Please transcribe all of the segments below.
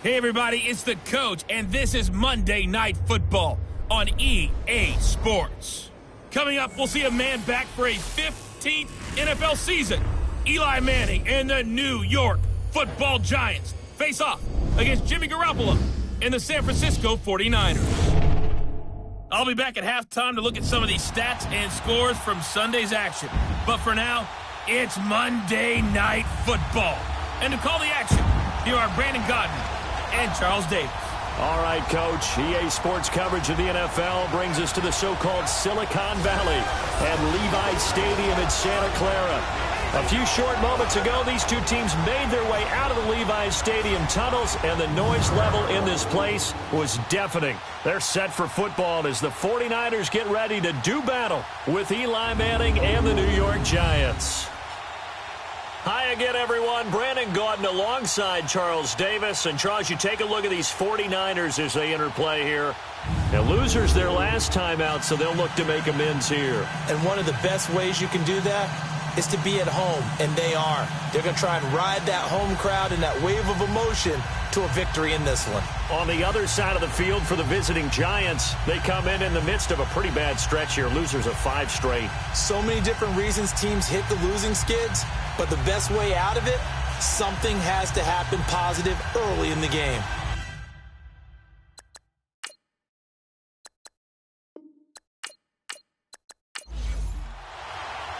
Hey everybody, it's the coach, and this is Monday Night Football on EA Sports. Coming up, we'll see a man back for a 15th NFL season. Eli Manning and the New York Football Giants face off against Jimmy Garoppolo and the San Francisco 49ers. I'll be back at halftime to look at some of these stats and scores from Sunday's action. But for now, it's Monday Night Football. And to call the action, here are Brandon Gaudin and Charles Davis. All right, Coach. EA Sports coverage of the NFL brings us to the so-called Silicon Valley at Levi's Stadium in Santa Clara. A few short moments ago, these two teams made their way out of the Levi's Stadium tunnels, and the noise level in this place was deafening. They're set for football as the 49ers get ready to do battle with Eli Manning and the New York Giants. Hi again, everyone. Brandon Gaudin alongside Charles Davis. And, Charles, you take a look at these 49ers as they enter play here. Now, losers their last time out, so they'll look to make amends here. And one of the best ways you can do that is to be at home, and they are. They're going to try and ride that home crowd and that wave of emotion to a victory in this one. On the other side of the field for the visiting Giants, they come in the midst of a pretty bad stretch here. Losers of 5 straight. So many different reasons teams hit the losing skids, but the best way out of it, something has to happen positive early in the game.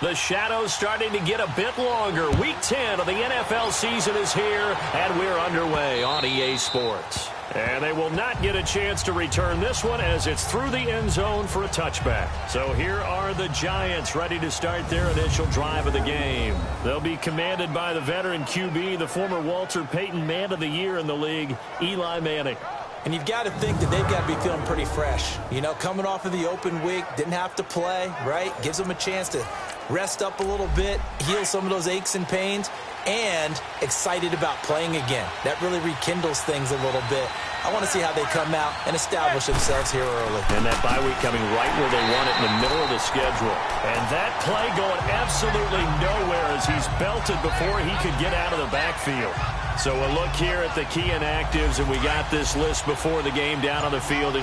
The shadow's starting to get a bit longer. Week 10 of the NFL season is here, and we're underway on EA Sports. And they will not get a chance to return this one as it's through the end zone for a touchback. So here are the Giants ready to start their initial drive of the game. They'll be commanded by the veteran QB, the former Walter Payton Man of the Year in the league, Eli Manning. And you've got to think that they've got to be feeling pretty fresh. You know, coming off of the open week, didn't have to play, right? Gives them a chance to rest up a little bit, heal some of those aches and pains, and excited about playing again. That really rekindles things a little bit. I want to see how they come out and establish themselves here early. And that bye week coming right where they want it in the middle of the schedule. And that play going absolutely nowhere as he's belted before he could get out of the backfield. So a look here at the key inactives, and we got this list before the game down on the field.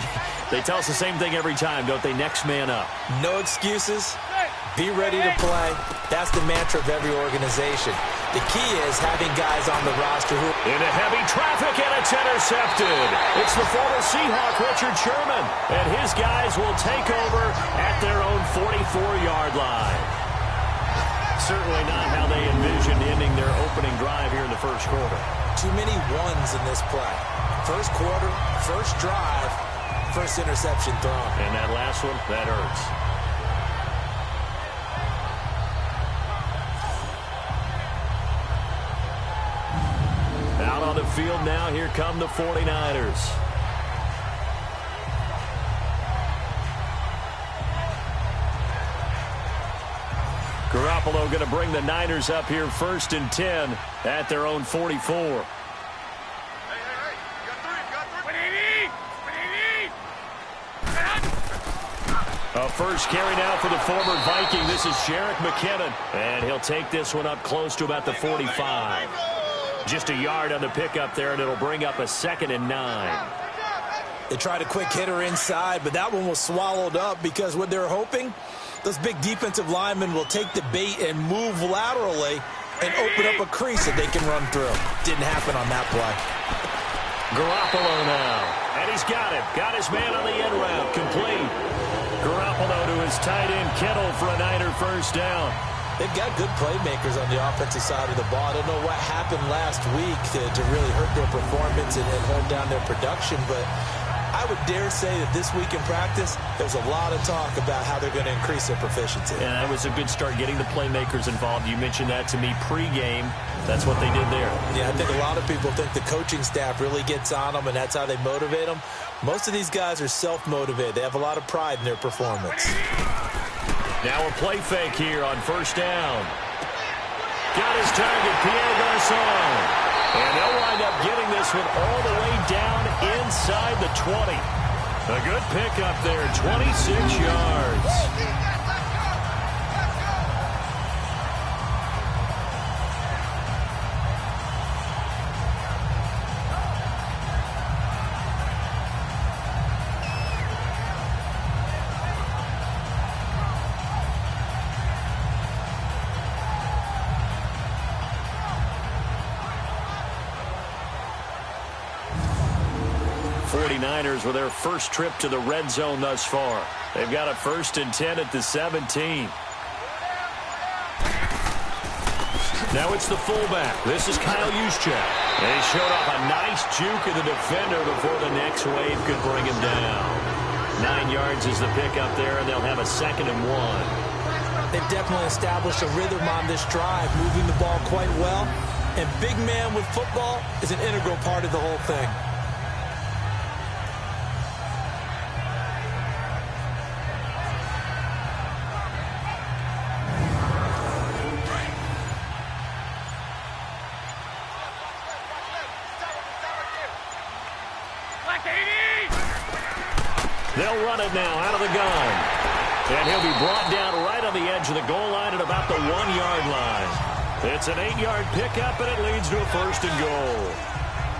They tell us the same thing every time, don't they? Next man up. No excuses. Be ready to play. That's the mantra of every organization. The key is having guys on the roster who... Into heavy traffic, and it's intercepted. It's the former Seahawk, Richard Sherman. And his guys will take over at their own 44-yard line. Certainly not how they envisioned ending their opening drive here in the first quarter. Too many ones in this play. First quarter, first drive, first interception thrown. And that last one, that hurts. Out on the field now, here come the 49ers. Garoppolo going to bring the Niners up here 1st and 10 at their own 44. A first carry now for the former Viking. This is Jerick McKinnon. And he'll take this one up close to about the 45. Just a yard on the pickup there, and it'll bring up a 2nd and 9. They tried a quick hitter inside, but that one was swallowed up because what they're hoping, those big defensive linemen will take the bait and move laterally and open up a crease that they can run through. Didn't happen on that play. Garoppolo now. And he's got him. Got his man on the end route. Complete. Garoppolo to his tight end, Kittle, for a Niner first down. They've got good playmakers on the offensive side of the ball. I don't know what happened last week to really hurt their performance and hold down their production, but I would dare say that this week in practice, there's a lot of talk about how they're going to increase their proficiency. Yeah, that was a good start, getting the playmakers involved. You mentioned that to me pregame. That's what they did there. Yeah, I think a lot of people think the coaching staff really gets on them, and that's how they motivate them. Most of these guys are self-motivated. They have a lot of pride in their performance. Now a play fake here on first down. Got his target, Pierre Garçon. And they'll wind up getting this one all the way down inside the 20. A good pickup there, 26 yards. 49ers with their first trip to the red zone thus far. They've got a 1st and 10 at the 17. Now it's the fullback. This is Kyle Juszczyk. They showed off a nice juke of the defender before the next wave could bring him down. 9 yards is the pickup there, and they'll have a 2nd and 1. They've definitely established a rhythm on this drive, moving the ball quite well. And big man with football is an integral part of the whole thing. They'll run it now out of the gun. And he'll be brought down right on the edge of the goal line at about the 1-yard line. It's an 8-yard pickup, and it leads to a 1st and goal.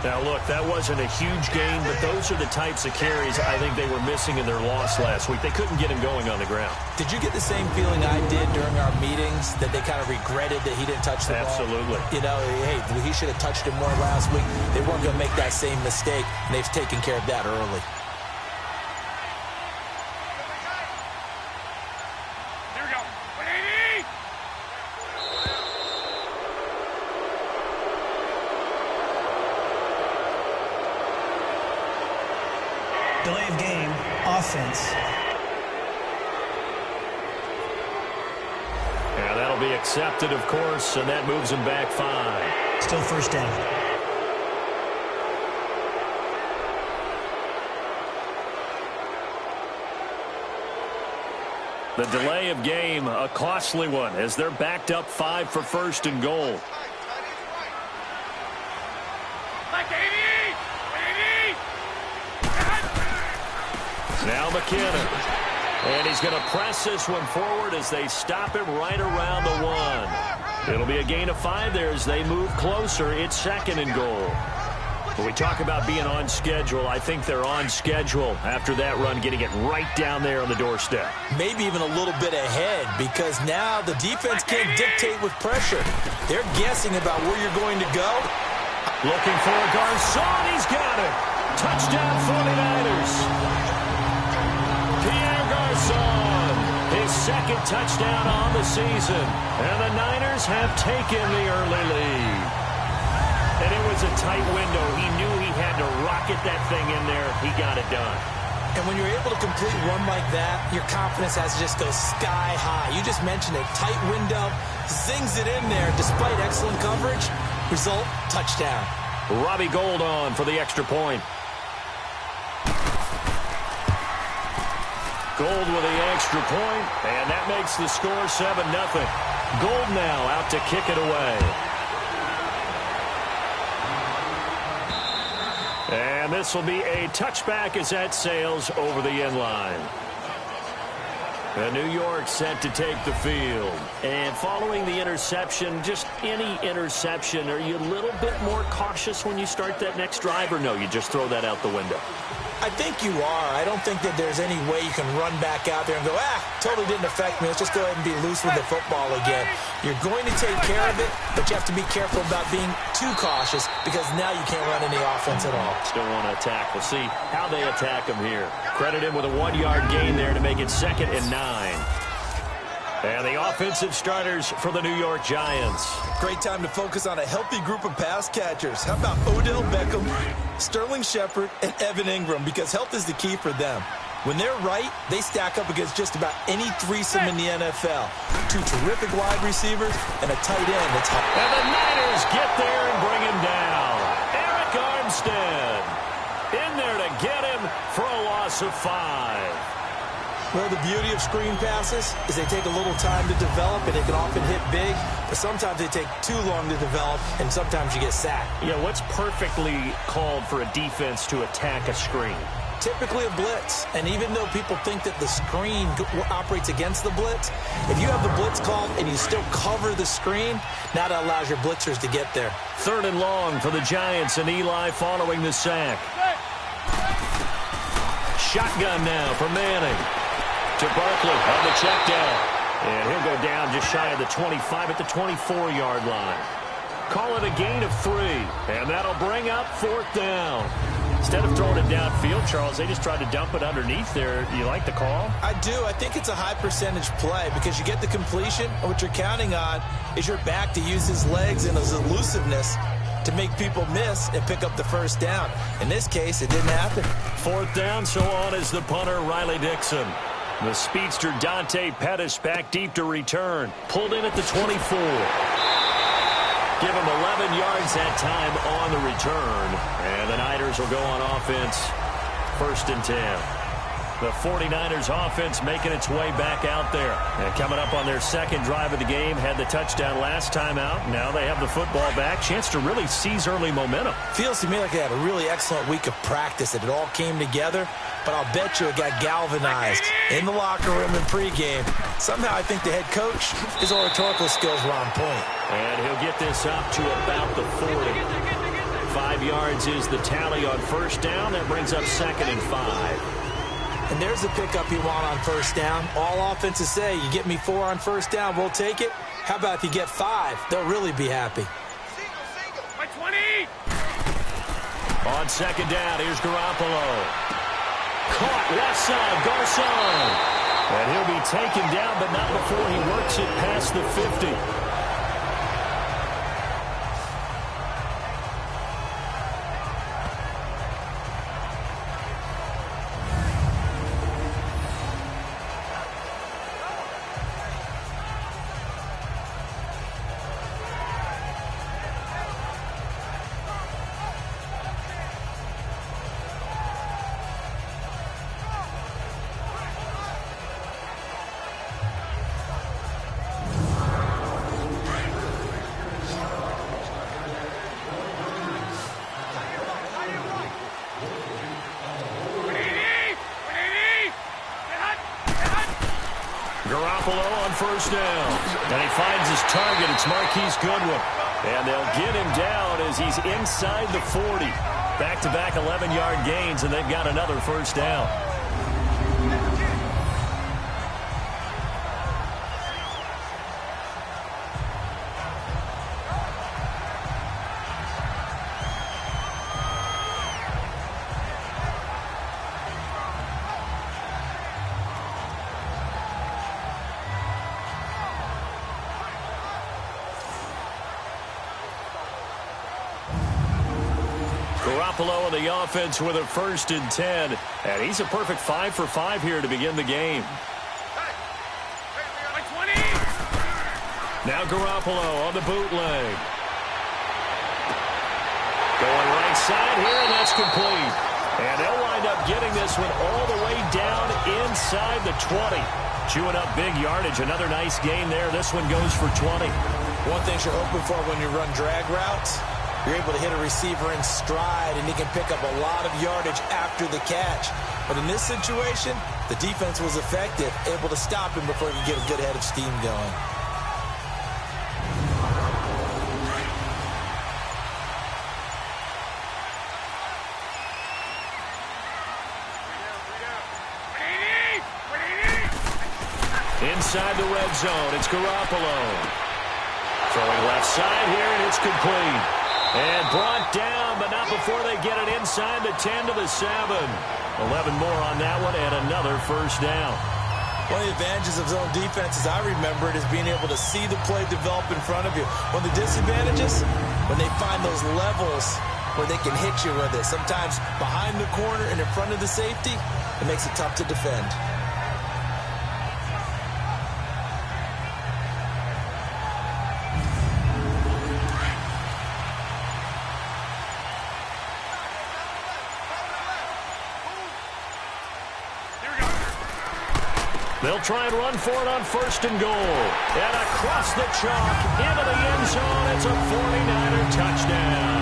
Now, look, that wasn't a huge gain, but those are the types of carries I think they were missing in their loss last week. They couldn't get him going on the ground. Did you get the same feeling I did during our meetings, that they kind of regretted that he didn't touch the ball? Absolutely. You know, hey, he should have touched it more last week. They weren't going to make that same mistake, and they've taken care of that early. Delay of game, offense. Yeah, that'll be accepted, of course, and that moves him back 5. Still 1st down. The delay of game, a costly one, as they're backed up 5 for 1st and goal. Now McKinnon. And he's going to press this one forward as they stop him right around the 1. It'll be a gain of 5 there as they move closer. It's 2nd and goal. When we talk about being on schedule, I think they're on schedule after that run, getting it right down there on the doorstep. Maybe even a little bit ahead, because now the defense can't dictate with pressure. They're guessing about where you're going to go. Looking for a Garçon. He's got it. Touchdown 49ers. Pierre Garçon, his 2nd touchdown on the season. And the Niners have taken the early lead. And it was a tight window. He knew he had to rocket that thing in there. He got it done. And when you're able to complete one like that, your confidence has to just go sky high. You just mentioned it. Tight window, zings it in there despite excellent coverage. Result, touchdown. Robbie Gould on for the extra point. Gould with the extra point, and that makes the score 7-0. Gould now out to kick it away. And this will be a touchback as that sails over the end line. New York set to take the field. And following the interception, just any interception, are you a little bit more cautious when you start that next drive, or no, you just throw that out the window? I think you are. I don't think that there's any way you can run back out there and go, totally didn't affect me. Let's just go ahead and be loose with the football again. You're going to take care of it, but you have to be careful about being too cautious, because now you can't run any offense at all. Still want to attack. We'll see how they attack him here. Credit him with a 1-yard gain there to make it 2nd and 9. And the offensive starters for the New York Giants. Great time to focus on a healthy group of pass catchers. How about Odell Beckham, Sterling Shepard, and Evan Ingram? Because health is the key for them. When they're right, they stack up against just about any threesome in the NFL. 2 terrific wide receivers and a tight end that's hot. And the Niners get there and bring him down. Eric Armstead in there to get him for a loss of 5. Well, the beauty of screen passes is they take a little time to develop, and they can often hit big, but sometimes they take too long to develop, and sometimes you get sacked. Yeah, what's perfectly called for a defense to attack a screen? Typically a blitz, and even though people think that the screen operates against the blitz, if you have the blitz called and you still cover the screen, now that allows your blitzers to get there. 3rd and long for the Giants, and Eli following the sack. Shotgun now for Manning. To Barkley on the check down. And he'll go down just shy of the 25 at the 24-yard line. Call it a gain of 3. And that'll bring up 4th down. Instead of throwing it downfield, Charles, they just tried to dump it underneath there. You like the call? I do. I think it's a high percentage play because you get the completion, and what you're counting on is your back to use his legs and his elusiveness to make people miss and pick up the first down. In this case, it didn't happen. 4th down, so on is the punter, Riley Dixon. The speedster Dante Pettis back deep to return. Pulled in at the 24. Give him 11 yards that time on the return. And the Niners will go on offense. 1st and 10. The 49ers offense making its way back out there. And coming up on their second drive of the game, had the touchdown last time out. Now they have the football back. Chance to really seize early momentum. Feels to me like they had a really excellent week of practice, that it all came together. But I'll bet you it got galvanized in the locker room in pregame. Somehow I think the head coach, his oratorical skills were on point. And he'll get this up to about the 40. 5 yards is the tally on 1st down. That brings up 2nd and 5. And there's the pickup you want on 1st down. All offenses say, you get me 4 on 1st down, we'll take it. How about if you get 5? They'll really be happy. By 20! On 2nd down, here's Garoppolo. Caught left side, Garcon. And he'll be taken down, but not before he works it past the 50. Garoppolo on 1st down. And he finds his target. It's Marquise Goodwin. And they'll get him down as he's inside the 40. Back-to-back 11-yard gains, and they've got another 1st down. Garoppolo in the offense with a 1st and 10. And he's a perfect 5 for 5 here to begin the game. Now Garoppolo on the bootleg. Going right side here, and that's complete. And they'll wind up getting this one all the way down inside the 20. Chewing up big yardage. Another nice gain there. This one goes for 20. One thing you're hoping for when you run drag routes, you're able to hit a receiver in stride, and he can pick up a lot of yardage after the catch. But in this situation, the defense was effective, able to stop him before he could get a good head of steam going. Inside the red zone, it's Garoppolo. Throwing left side here, and it's complete. And brought down, but not before they get it inside the 10 to the 7. 11 more on that one, and another 1st down. One of the advantages of zone defense, as I remember it, is being able to see the play develop in front of you. One of the disadvantages, when they find those levels where they can hit you with it, sometimes behind the corner and in front of the safety, it makes it tough to defend. They'll try and run for it on 1st and goal. And across the chalk, into the end zone, it's a 49er touchdown.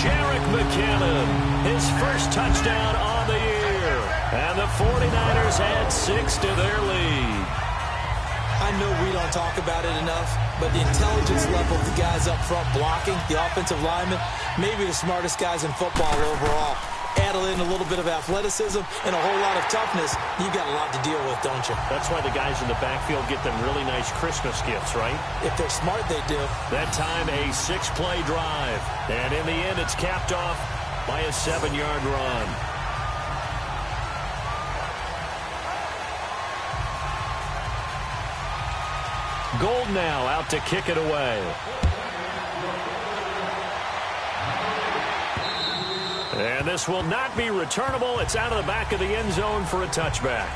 Jerick McKinnon, his first touchdown on the year. And the 49ers add 6 to their lead. I know we don't talk about it enough, but the intelligence level of the guys up front blocking, the offensive linemen, maybe the smartest guys in football overall. Add in a little bit of athleticism and a whole lot of toughness, you've got a lot to deal with, don't you? That's why the guys in the backfield get them really nice Christmas gifts, right? If they're smart, they do. That time, a 6-play drive. And in the end, it's capped off by a 7-yard run. Gold now out to kick it away. And this will not be returnable. It's out of the back of the end zone for a touchback.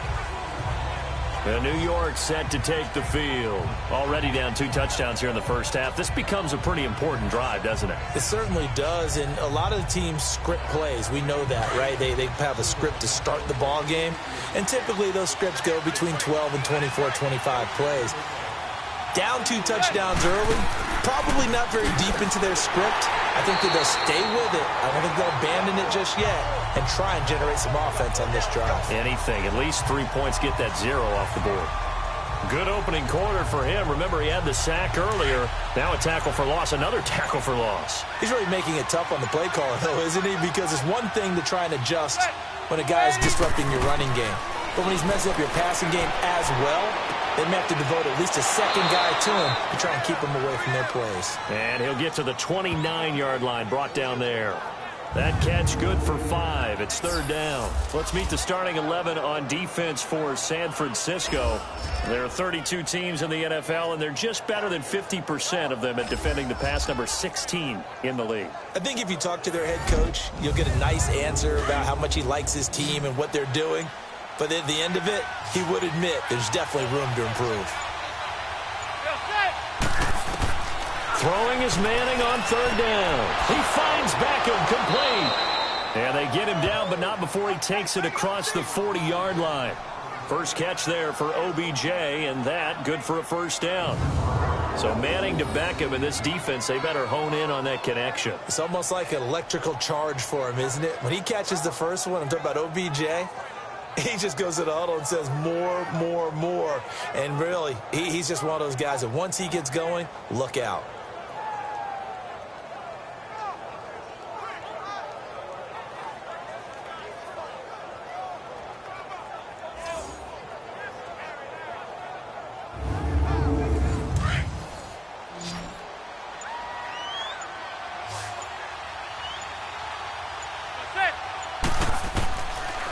And New York set to take the field. Already down 2 touchdowns here in the first half. This becomes a pretty important drive, doesn't it? It certainly does, and a lot of the teams script plays. We know that, right? They have a script to start the ball game, and typically those scripts go between 12 and 24, 25 plays. Down 2 touchdowns early, probably not very deep into their script. I think that they'll stay with it. I don't think they'll abandon it just yet and try and generate some offense on this drive. Anything. At least 3 points, get that 0 off the board. Good opening quarter for him. Remember, he had the sack earlier. Now a tackle for loss, another tackle for loss. He's really making it tough on the play caller, though, isn't he? Because it's one thing to try and adjust when a guy is disrupting your running game. But when he's messing up your passing game as well, they may have to devote at least a second guy to him to try and keep him away from their plays. And he'll get to the 29-yard line, brought down there. That catch good for 5. It's 3rd down. Let's meet the starting 11 on defense for San Francisco. There are 32 teams in the NFL, and they're just better than 50% of them at defending the pass, number 16 in the league. I think if you talk to their head coach, you'll get a nice answer about how much he likes his team and what they're doing. But at the end of it, he would admit there's definitely room to improve. Throwing is Manning on 3rd down. He finds Beckham complete. And they get him down, but not before he takes it across the 40-yard line. First catch there for OBJ, and that good for a 1st down. So Manning to Beckham in this defense, they better hone in on that connection. It's almost like an electrical charge for him, isn't it? When he catches the first one, I'm talking about OBJ, he just goes to the huddle and says more, more, more. And really, he's just one of those guys that once he gets going, look out.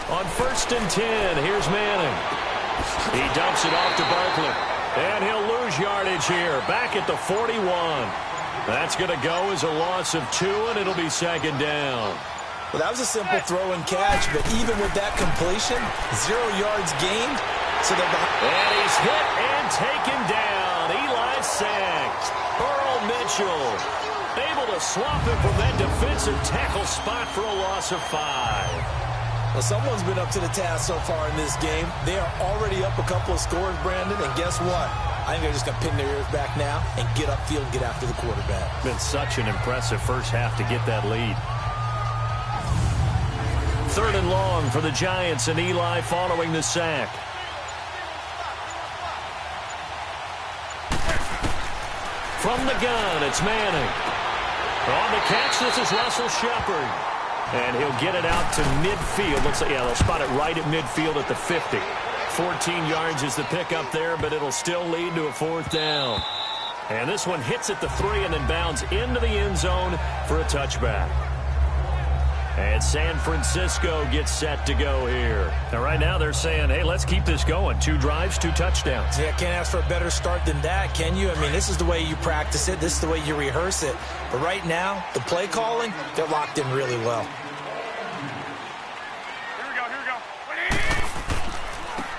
On 1st and 10, here's Manning. He dumps it off to Barkley. And he'll lose yardage here. Back at the 41. That's going to go as a loss of 2, and it'll be 2nd down. Well, that was a simple throw and catch, but even with that completion, 0 yards gained. So they're behind. And he's hit and taken down. Eli sacked. Earl Mitchell able to swap him from that defensive tackle spot for a loss of 5. Well, someone's been up to the task so far in this game. They are already up a couple of scores, Brandon, and guess what? I think they're just going to pin their ears back now and get upfield and get after the quarterback. Been such an impressive first half to get that lead. 3rd and long for the Giants, and Eli following the sack. From the gun, it's Manning. On the catch, this is Russell Shepard. And he'll get it out to midfield. Looks like, yeah, they'll spot it right at midfield at the 50. 14 yards is the pickup there, but it'll still lead to a 4th down. And this one hits at the 3 and then bounds into the end zone for a touchback. And San Francisco gets set to go here. Now, right now they're saying, hey, let's keep this going. 2 drives, 2 touchdowns. Yeah, can't ask for a better start than that, can you? I mean, this is the way you practice it. This is the way you rehearse it. But right now, the play calling, they're locked in really well.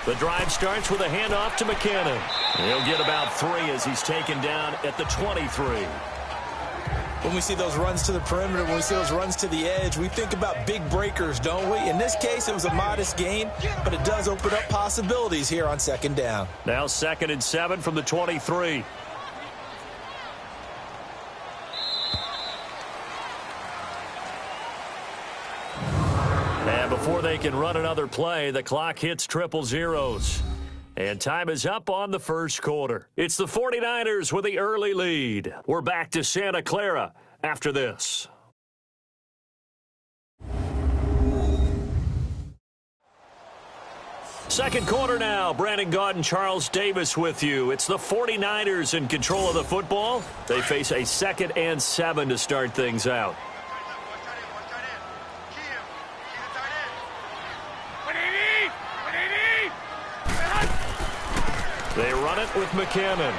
The drive starts with a handoff to McKinnon. He'll get about 3 as he's taken down at the 23. When we see those runs to the perimeter, when we see those runs to the edge, we think about big breakers, don't we? In this case, it was a modest gain, but it does open up possibilities here on 2nd down. Now 2nd and 7 from the 23. And before they can run another play, the clock hits triple zeros. And time is up on the first quarter. It's the 49ers with the early lead. We're back to Santa Clara after this. Second quarter now. Brandon Gaudin and Charles Davis with you. It's the 49ers in control of the football. They face a 2nd and 7 to start things out. front with McKinnon.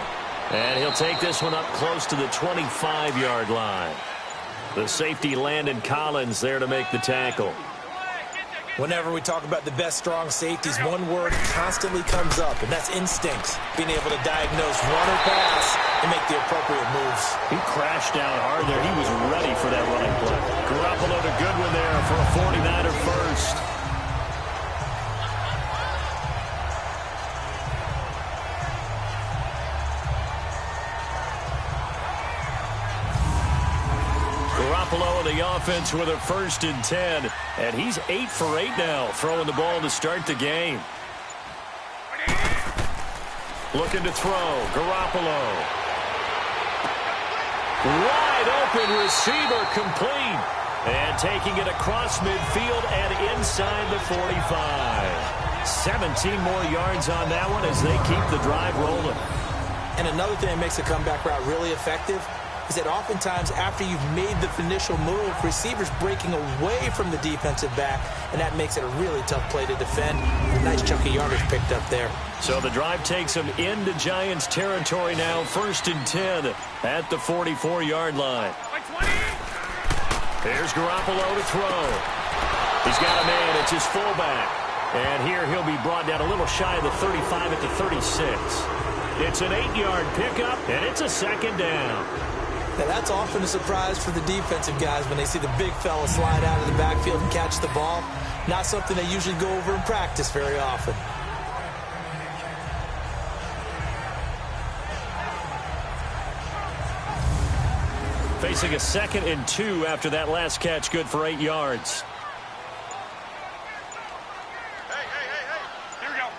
And he'll take this one up close to the 25-yard line. The safety, Landon Collins, there to make the tackle. Whenever we talk about the best strong safeties, one word constantly comes up, and that's instinct. Being able to diagnose run or pass and make the appropriate moves. He crashed down hard there. He was ready for that running play. Garoppolo to Goodwin there for a 49er first. Garoppolo and the offense with a 1st and 10. And he's 8 for 8 now, throwing the ball to start the game. Looking to throw. Garoppolo. Wide open receiver, complete. And taking it across midfield and inside the 45. 17 more yards on that one as they keep the drive rolling. And another thing that makes a comeback route really effective is that oftentimes after you've made the initial move, receivers breaking away from the defensive back, and that makes it a really tough play to defend. A nice chunk of yardage picked up there. So the drive takes them into Giants territory now, 1st and 10 at the 44-yard line. There's Garoppolo to throw. He's got a man. It's his fullback. And here he'll be brought down a little shy of the 35 at the 36. It's an 8-yard pickup, and it's a 2nd down. Now, that's often a surprise for the defensive guys when they see the big fella slide out of the backfield and catch the ball. Not something they usually go over in practice very often. Facing a 2nd and 2 after that last catch, good for 8 yards. Here we go.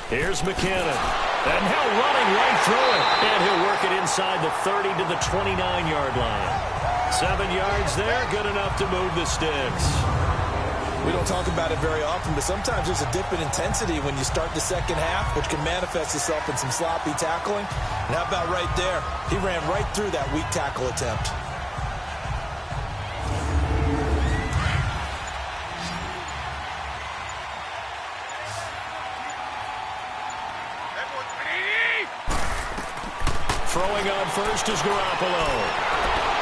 Here's McKinnon. And now running right through it. And he'll work it inside the 30 to the 29-yard line. 7 yards there, good enough to move the sticks. We don't talk about it very often, but sometimes there's a dip in intensity when you start the second half, which can manifest itself in some sloppy tackling. And how about right there? He ran right through that weak tackle attempt. Throwing on first is Garoppolo.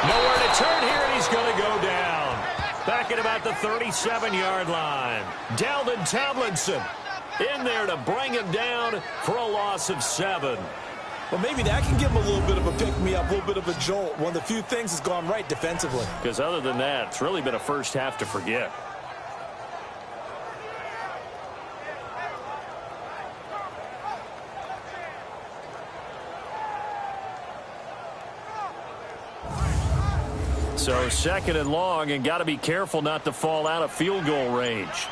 Nowhere to turn here, and he's going to go down. Back at about the 37-yard line. Dalvin Tomlinson in there to bring him down for a loss of 7. Well, maybe that can give him a little bit of a pick-me-up, a little bit of a jolt. One of the few things that's gone right defensively. Because other than that, it's really been a first half to forget. So 2nd and long, and got to be careful not to fall out of field goal range.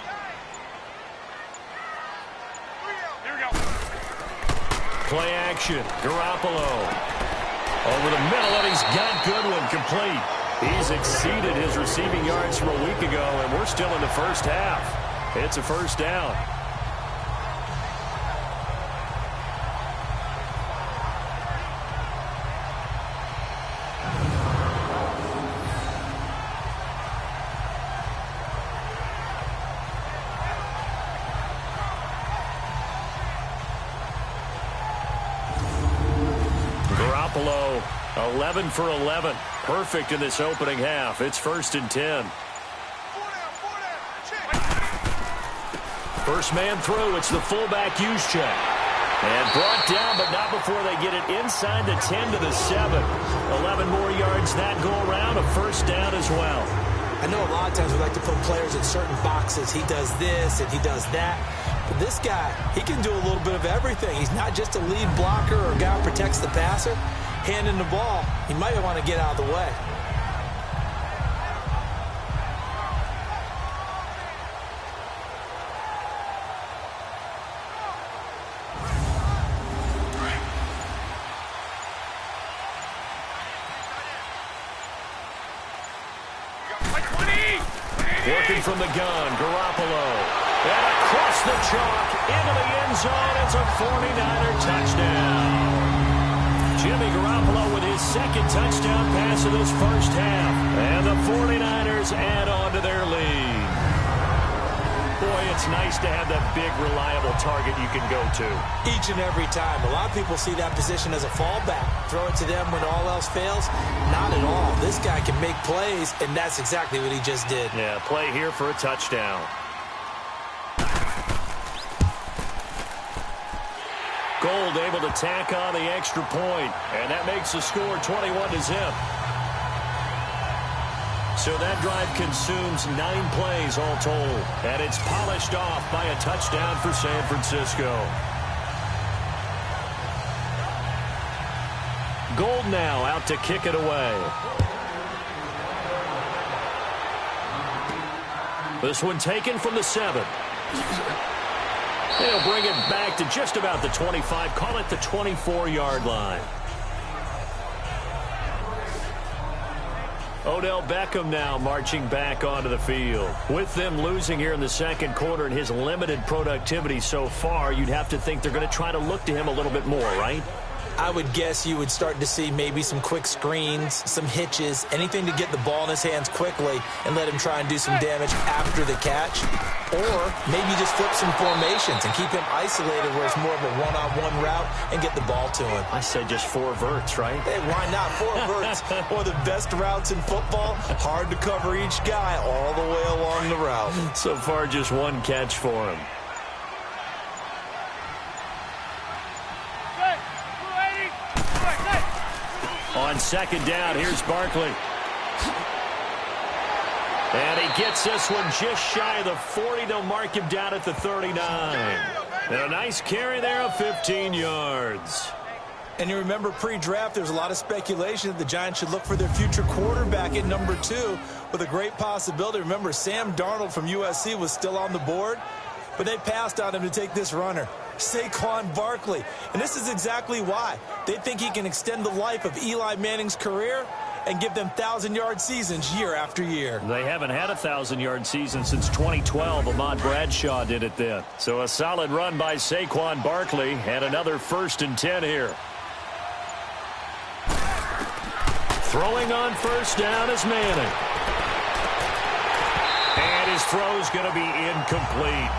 Here we go. Play action. Garoppolo. Over the middle, and he's got Goodwin complete. He's exceeded his receiving yards from a week ago, and we're still in the first half. It's a 1st down. Garoppolo, 11 for 11. Perfect in this opening half. It's 1st and 10. First man through. It's the fullback Juszczyk. And brought down, but not before they get it inside the 10 to the 7. 11 more yards that go around. A 1st down as well. I know a lot of times we like to put players in certain boxes. He does this and he does that. But this guy, he can do a little bit of everything. He's not just a lead blocker or a guy who protects the passer. Handing the ball, he might want to get out of the way. Working from the gun, Garoppolo. And across the chalk, into the end zone. It's a 49er touchdown. Jimmy Garoppolo with his 2nd touchdown pass of this first half. And the 49ers add on to their lead. Boy, it's nice to have that big, reliable target you can go to. Each and every time. A lot of people see that position as a fallback. Throw it to them when all else fails. Not at all. This guy can make plays, and that's exactly what he just did. Yeah, play here for a touchdown. Gold able to tack on the extra point, and that makes the score 21-0. So that drive consumes 9 plays all told, and it's polished off by a touchdown for San Francisco. Gold now out to kick it away. This one taken from the 7. They'll bring it back to just about the 25. Call it the 24-yard line. Odell Beckham now marching back onto the field. With them losing here in the second quarter and his limited productivity so far, you'd have to think they're going to try to look to him a little bit more, right? I would guess you would start to see maybe some quick screens, some hitches, anything to get the ball in his hands quickly and let him try and do some damage after the catch. Or maybe just flip some formations and keep him isolated where it's more of a one-on-one route and get the ball to him. I said just 4 verts, right? Hey, why not? 4 verts, one of the best routes in football. Hard to cover each guy all the way along the route. So far, just 1 catch for him. On second down, here's Barkley. And he gets this one just shy of the 40. They'll mark him down at the 39. And a nice carry there of 15 yards. And you remember pre-draft, there's a lot of speculation that the Giants should look for their future quarterback at number 2 with a great possibility. Remember, Sam Darnold from USC was still on the board, but they passed on him to take this runner, Saquon Barkley. And this is exactly why. They think he can extend the life of Eli Manning's career and give them 1,000-yard seasons year after year. They haven't had a 1,000-yard season since 2012. Ahmad Bradshaw did it then. So a solid run by Saquon Barkley and another 1st and 10 here. Throwing on first down is Manning. And his throw's going to be incomplete.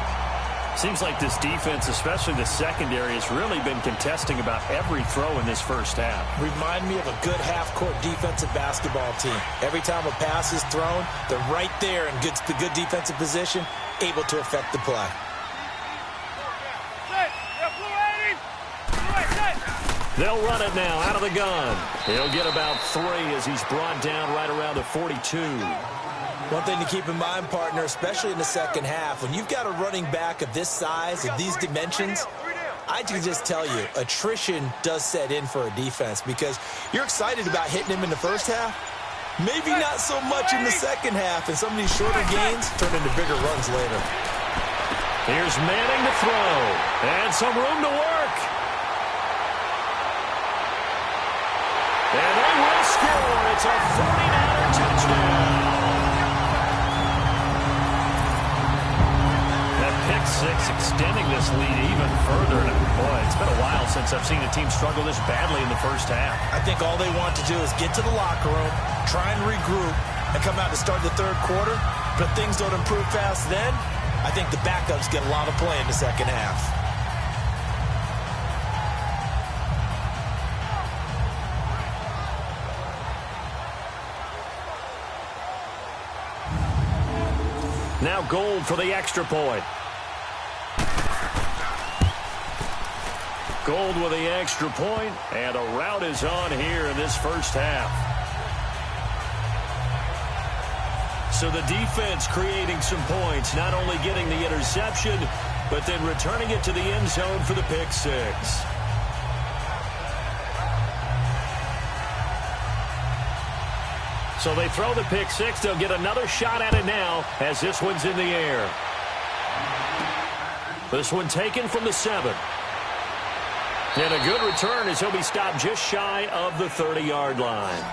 Seems like this defense, especially the secondary, has really been contesting about every throw in this first half. Remind me of a good half-court defensive basketball team. Every time a pass is thrown, they're right there in the good defensive position, able to affect the play. They'll run it now out of the gun. He'll get about 3 as he's brought down right around the 42. One thing to keep in mind, partner, especially in the second half, when you've got a running back of this size, of these dimensions, I can just tell you, attrition does set in for a defense because you're excited about hitting him in the first half. Maybe not so much in the second half, and some of these shorter gains turn into bigger runs later. Here's Manning to throw, and some room to work. And they will score. It's a 49er touchdown. Pick 6 extending this lead even further. And boy, it's been a while since I've seen a team struggle this badly in the first half. I think all they want to do is get to the locker room, try and regroup, and come out to start the third quarter. But if things don't improve fast then, I think the backups get a lot of play in the second half. Now Gold for the extra point. Gold with the extra point, and a rout is on here in this first half. So the defense creating some points, not only getting the interception, but then returning it to the end zone for the pick 6. So they throw the pick 6. They'll get another shot at it now as this one's in the air. This one taken from the 7. And a good return as he'll be stopped just shy of the 30-yard line.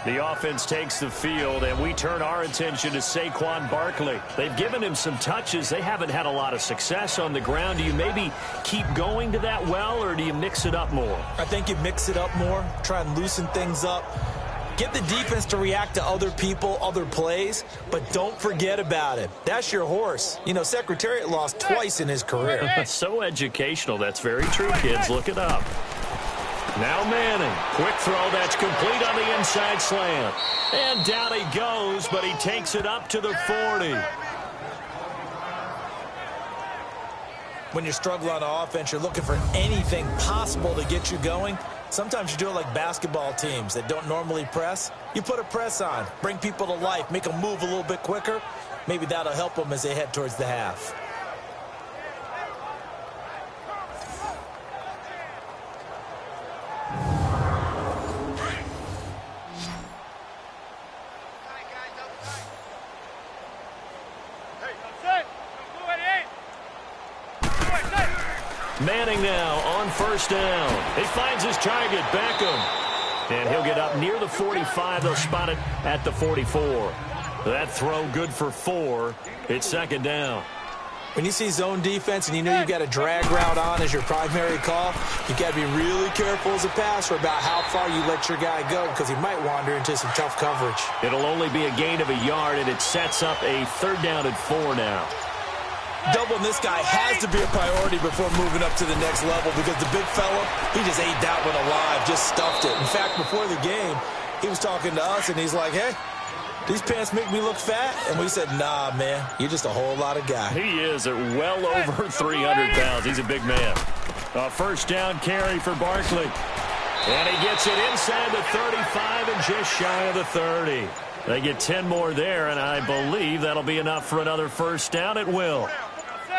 The offense takes the field, and we turn our attention to Saquon Barkley. They've given him some touches. They haven't had a lot of success on the ground. Do you maybe keep going to that well, or do you mix it up more? I think you mix it up more, try and loosen things up. Get the defense to react to other people, other plays, but don't forget about it. That's your horse. You know, Secretariat lost twice in his career. So educational. That's very true, kids. Look it up. Now Manning. Quick throw that's complete on the inside slant. And down he goes, but he takes it up to the 40. When you struggle on offense, you're looking for anything possible to get you going. Sometimes you do it like basketball teams that don't normally press. You put a press on, bring people to life, make them move a little bit quicker. Maybe that'll help them as they head towards the half. Manning now on first down. He finds his target, Beckham. And he'll get up near the 45. They'll spot it at the 44. That throw good for 4. It's second down. When you see zone defense and you know you've got a drag route on as your primary call, you've got to be really careful as a passer about how far you let your guy go because he might wander into some tough coverage. It'll only be a gain of a yard, and it sets up a third down at 4 now. Doubling this guy has to be a priority before moving up to the next level because the big fella, he just ate that one alive, just stuffed it. In fact, before the game, he was talking to us, and he's like, hey, these pants make me look fat? And we said, nah, man, you're just a whole lot of guy. He is at well over 300 pounds. He's a big man. A first down carry for Barkley. And he gets it inside the 35 and just shy of the 30. They get 10 more there, and I believe that'll be enough for another first down. It will.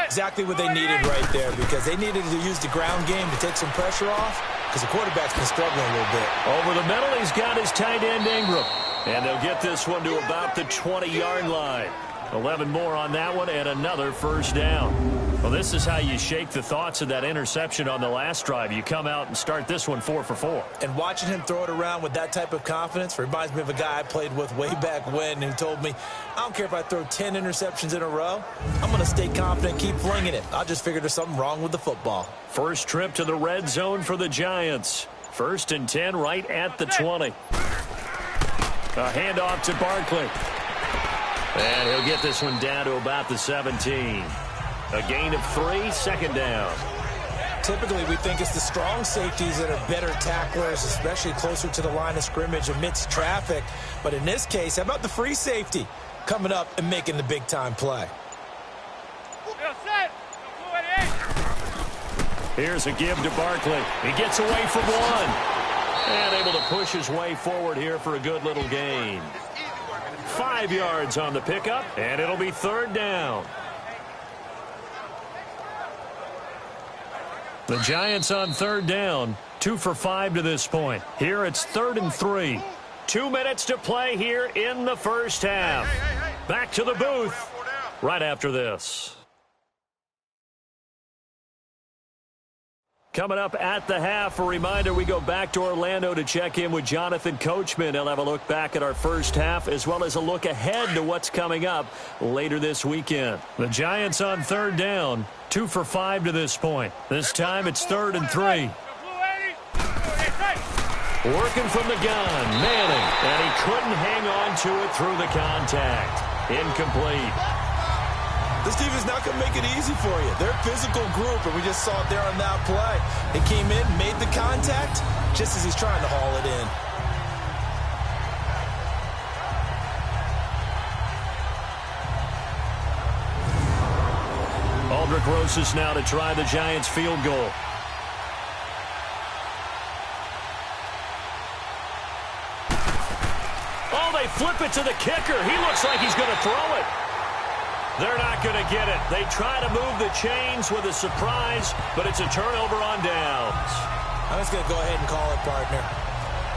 Exactly what they needed right there because they needed to use the ground game to take some pressure off because the quarterback's been struggling a little bit. Over the middle, he's got his tight end Ingram. And they'll get this one to about the 20-yard line. 11 more on that one and another first down. Well, this is how you shake the thoughts of that interception on the last drive. You come out and start this one 4 for 4. And watching him throw it around with that type of confidence reminds me of a guy I played with way back when who told me, I don't care if I throw 10 interceptions in a row. I'm going to stay confident, keep flinging it. I just figured there's something wrong with the football. First trip to the red zone for the Giants. 1st and 10 right at the 20. A handoff to Barkley. And he'll get this one down to about the 17. A gain of 3, second down. Typically, we think it's the strong safeties that are better tacklers, especially closer to the line of scrimmage amidst traffic. But in this case, how about the free safety coming up and making the big-time play? Here's a give to Barkley. He gets away from one. And able to push his way forward here for a good little gain. 5 yards on the pickup, and it'll be third down. The Giants on third down, 2 for 5 to this point. Here it's 3rd and 3. 2 minutes to play here in the first half. Back to the booth right after this. Coming up at the half, a reminder, we go back to Orlando to check in with Jonathan Coachman. He'll have a look back at our first half as well as a look ahead to what's coming up later this weekend. The Giants on third down, 2 for 5 to this point. This time it's 3rd and 3. Working from the gun, Manning, and he couldn't hang on to it through the contact. Incomplete. This defense is not going to make it easy for you. They're a physical group, and we just saw it there on that play. They came in, made the contact, just as he's trying to haul it in. Aldrick Rosas now to try the Giants field goal. Oh, they flip it to the kicker. He looks like he's going to throw it. They're not going to get it. They try to move the chains with a surprise, but it's a turnover on downs. I'm just going to go ahead and call it, partner.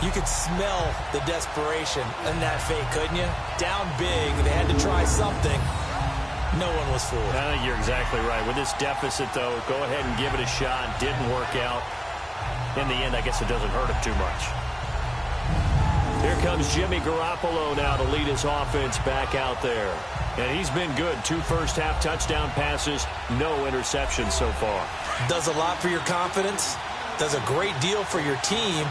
You could smell the desperation in that fake, couldn't you? Down big. They had to try something. No one was fooled. I think you're exactly right. With this deficit, though, go ahead and give it a shot. Didn't work out. In the end, I guess it doesn't hurt him too much. Here comes Jimmy Garoppolo now to lead his offense back out there. And he's been good. 2 first-half touchdown passes, no interceptions so far. Does a lot for your confidence. Does a great deal for your team.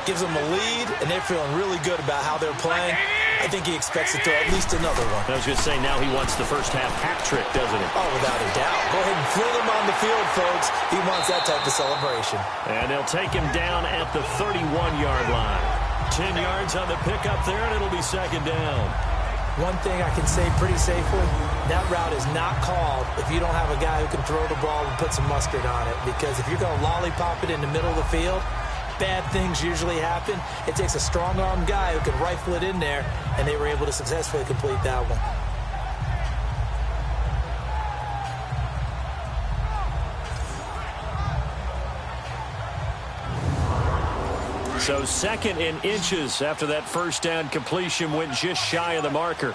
gives them a lead, and they're feeling really good about how they're playing. I think he expects to throw at least another one. I was going to say, now he wants the first half hat trick, doesn't he? Oh, without a doubt. Go ahead and fling him on the field, folks. He wants that type of celebration. And they'll take him down at the 31-yard line. 10 yards on the pickup there, and it'll be second down. One thing I can say pretty safely, that route is not called if you don't have a guy who can throw the ball and put some mustard on it. Because if you're going to lollipop it in the middle of the field, bad things usually happen. It takes a strong-arm guy who can rifle it in there, and they were able to successfully complete that one. So second in inches after that first down completion went just shy of the marker.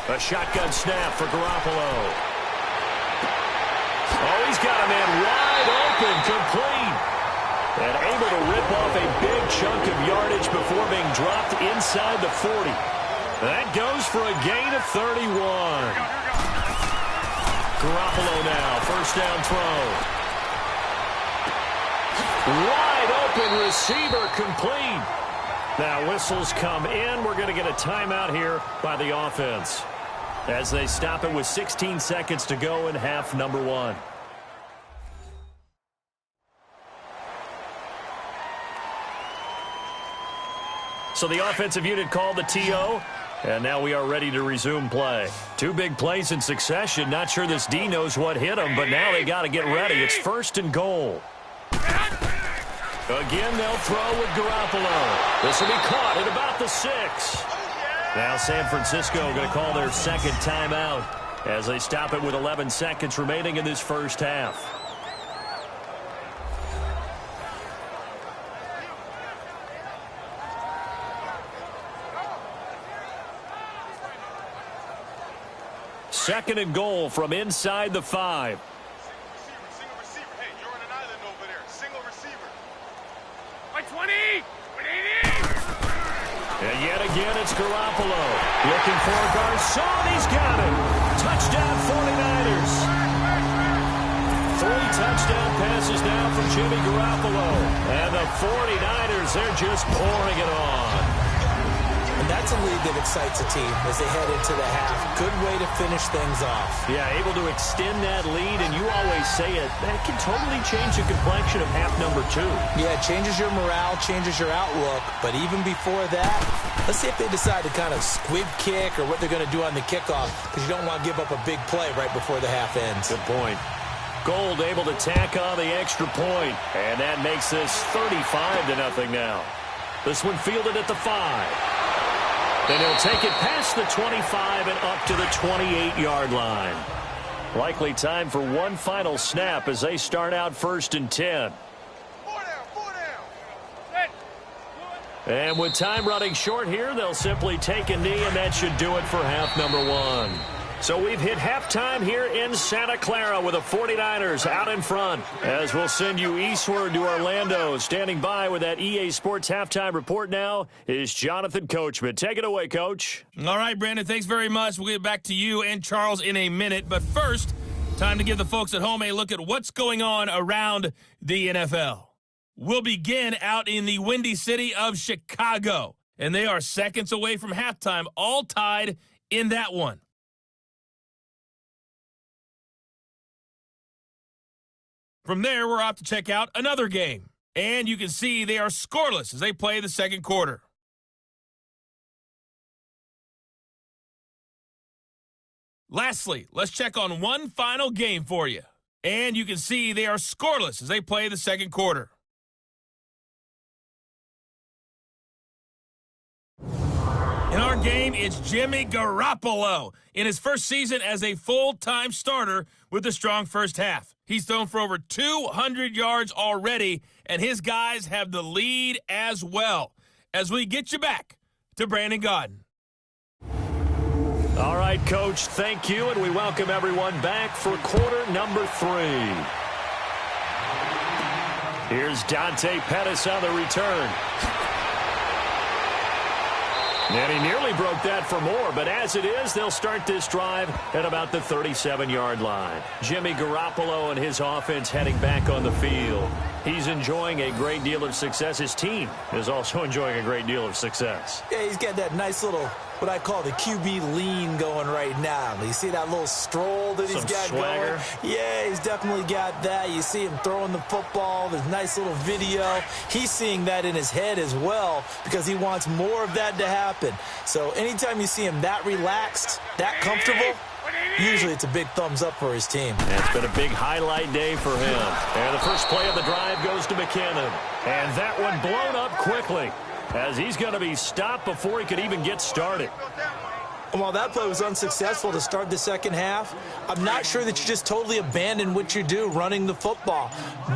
A shotgun snap for Garoppolo. Oh, he's got a man wide open, complete. And able to rip off a big chunk of yardage before being dropped inside the 40. That goes for a gain of 31. Garoppolo now, first down throw. Wide open receiver, complete. Now whistles come in. We're going to get a timeout here by the offense as they stop it with 16 seconds to go in half number one. So the offensive unit called the TO, and now we are ready to resume play. Two big plays in succession. Not sure this D knows what hit them, but now they got to get ready. It's first and goal. Again, they'll throw with Garoppolo. This will be caught at about the 6. Now San Francisco going to call their second timeout as they stop it with 11 seconds remaining in this first half. Second and goal from inside the 5. And yet again, it's Garoppolo. Looking for Garcon. He's got it. Touchdown 49ers. 3 touchdown passes now from Jimmy Garoppolo. And the 49ers, they're just pouring it on. And that's a lead that excites a team as they head into the half. Good way to finish things off. Yeah, able to extend that lead, and you always say it, that can totally change the complexion of half number 2. Yeah, it changes your morale, changes your outlook. But even before that, let's see if they decide to kind of squib kick or what they're going to do on the kickoff, because you don't want to give up a big play right before the half ends. Good point. Gold able to tack on the extra point, and that makes this 35-0 now. This one fielded at the 5. Then he'll take it past the 25 and up to the 28-yard line. Likely time for one final snap as they start out first and 10. And with time running short here, they'll simply take a knee, and that should do it for half number 1. So we've hit halftime here in Santa Clara with the 49ers out in front. As we'll send you eastward to Orlando. Standing by with that EA Sports halftime report now is Jonathan Coachman. Take it away, Coach. All right, Brandon, thanks very much. We'll get back to you and Charles in a minute. But first, time to give the folks at home a look at what's going on around the NFL. We'll begin out in the windy city of Chicago. And they are seconds away from halftime, all tied in that one. From there, we're off to check out another game. And you can see they are scoreless as they play the second quarter. Lastly, let's check on one final game for you. And you can see they are scoreless as they play the second quarter. In our game, it's Jimmy Garoppolo in his first season as a full-time starter with a strong first half. He's thrown for over 200 yards already, and his guys have the lead as well. As we get you back to Brandon Gaudin. All right, Coach, thank you, and we welcome everyone back for quarter number 3. Here's Dante Pettis on the return. And he nearly broke that for more, but as it is, they'll start this drive at about the 37-yard line. Jimmy Garoppolo and his offense heading back on the field. He's enjoying a great deal of success. His team is also enjoying a great deal of success. Yeah, he's got that nice little, what I call the QB lean going right now. You see that little stroll that he's got swagger going? Yeah, he's definitely got that. You see him throwing the football, this nice little video. He's seeing that in his head as well because he wants more of that to happen. So anytime you see him that relaxed, that comfortable, usually it's a big thumbs up for his team. And it's been a big highlight day for him. And the first play of the drive goes to McKinnon. And that one blown up quickly as he's going to be stopped before he could even get started. And while that play was unsuccessful to start the second half, I'm not sure that you just totally abandon what you do running the football.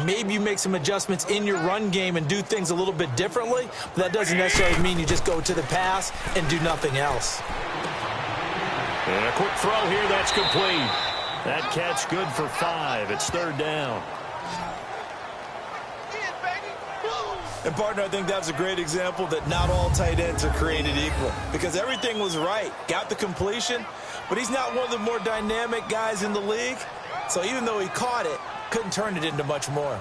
Maybe you make some adjustments in your run game and do things a little bit differently, but that doesn't necessarily mean you just go to the pass and do nothing else. And a quick throw here, that's complete. That catch good for 5. It's third down. And, partner, I think that's a great example that not all tight ends are created equal because everything was right. Got the completion, but he's not one of the more dynamic guys in the league. So even though he caught it, couldn't turn it into much more.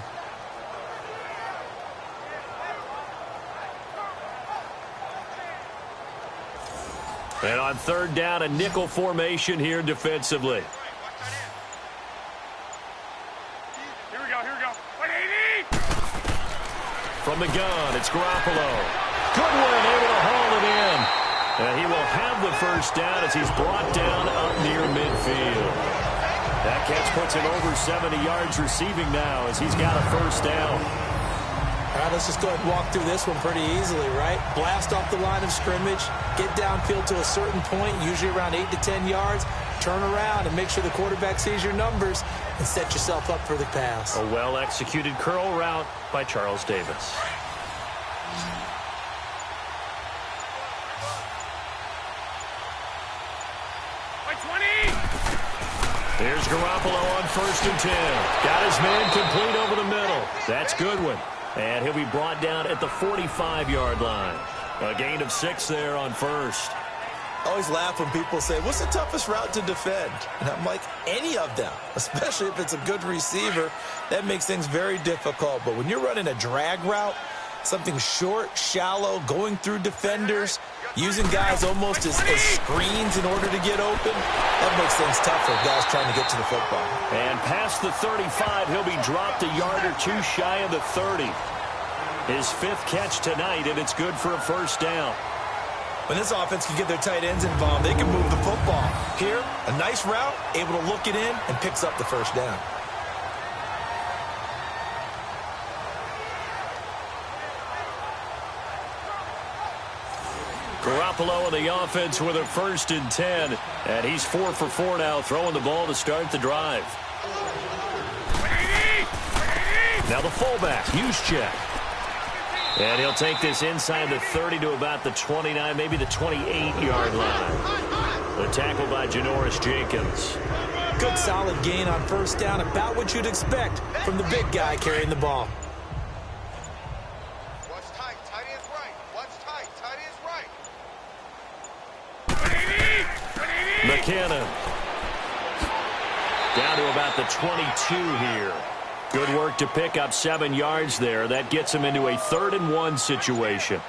And on third down, a nickel formation here defensively. Here we go. 180! From the gun, it's Garoppolo. Goodwin able to haul it in. And he will have the first down as he's brought down up near midfield. That catch puts him over 70 yards receiving now as he's got a first down. All right, let's just go ahead and walk through this one pretty easily, right? Blast off the line of scrimmage, get downfield to a certain point, usually around 8 to 10 yards, turn around and make sure the quarterback sees your numbers and set yourself up for the pass. A well-executed curl route by Charles Davis. Here's Garoppolo on 1st and 10. Got his man complete over the middle. That's Goodwin. And he'll be brought down at the 45-yard line. A gain of 6 there on first. I always laugh when people say, what's the toughest route to defend? And I'm like, any of them, especially if it's a good receiver. That makes things very difficult. But when you're running a drag route, something short, shallow, going through defenders, using guys almost as screens in order to get open, that makes things tough for guys trying to get to the football. And past the 35, he'll be dropped a yard or two shy of the 30. His 5th catch tonight, and it's good for a first down. When this offense can get their tight ends involved, they can move the football. Here, a nice route, able to look it in, and picks up the first down. Garoppolo and the offense with a 1st and 10. And he's 4 for 4 now, throwing the ball to start the drive. Now the fullback, Juszczyk. And he'll take this inside the 30 to about the 29, maybe the 28-yard line. The tackle by Janoris Jenkins. Good solid gain on first down, about what you'd expect from the big guy carrying the ball. Watch tight, tight end's right. Watch tight, tight end's right. McKinnon. Down to about the 22 here. Good work to pick up 7 yards there. That gets him into a 3rd and 1 situation.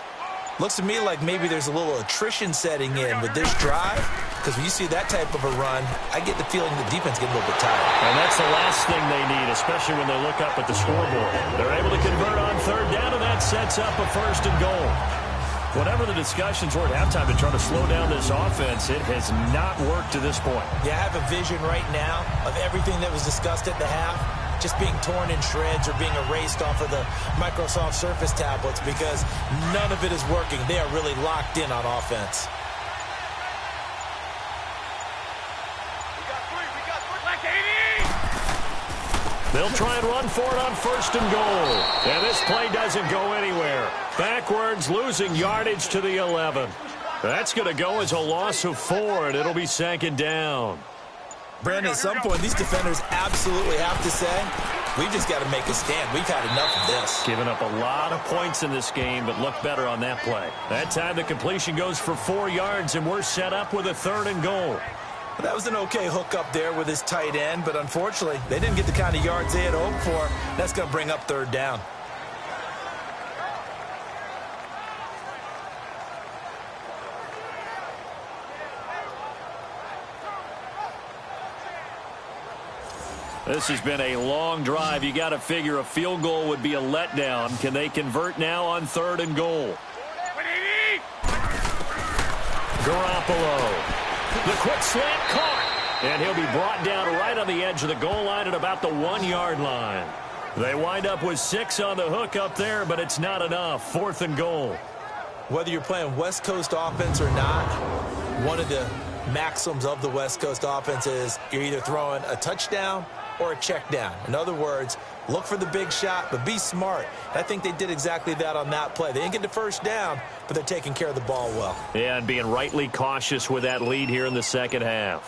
Looks to me like maybe there's a little attrition setting in with this drive, because when you see that type of a run, I get the feeling the defense getting a little bit tired. And that's the last thing they need, especially when they look up at the scoreboard. They're able to convert on 3rd down, and that sets up a 1st and goal. Whatever the discussions were at halftime to try to slow down this offense, it has not worked to this point. Yeah, I have a vision right now of everything that was discussed at the half just being torn in shreds or being erased off of the Microsoft Surface tablets because none of it is working. They are really locked in on offense. They'll try and run for it on 1st and goal. And this play doesn't go anywhere. Backwards, losing yardage to the 11. That's going to go as a loss of 4, and it'll be 2nd down. Brandon, at some point, these defenders absolutely have to say, we've just got to make a stand. We've had enough of this. Giving up a lot of points in this game, but look better on that play. That time the completion goes for 4 yards, and we're set up with a 3rd and goal. Well, that was an okay hook up there with his tight end, but unfortunately, they didn't get the kind of yards they had hoped for. That's going to bring up third down. This has been a long drive. You got to figure a field goal would be a letdown. Can they convert now on 3rd and goal? Garoppolo. The quick slant caught. And he'll be brought down right on the edge of the goal line at about the 1-yard line. They wind up with 6 on the hook up there, but it's not enough. 4th and goal. Whether you're playing West Coast offense or not, one of the maxims of the West Coast offense is you're either throwing a touchdown or a check down. In other words, look for the big shot, but be smart. I think they did exactly that on that play. They didn't get the first down, but they're taking care of the ball well. Yeah, and being rightly cautious with that lead here in the second half.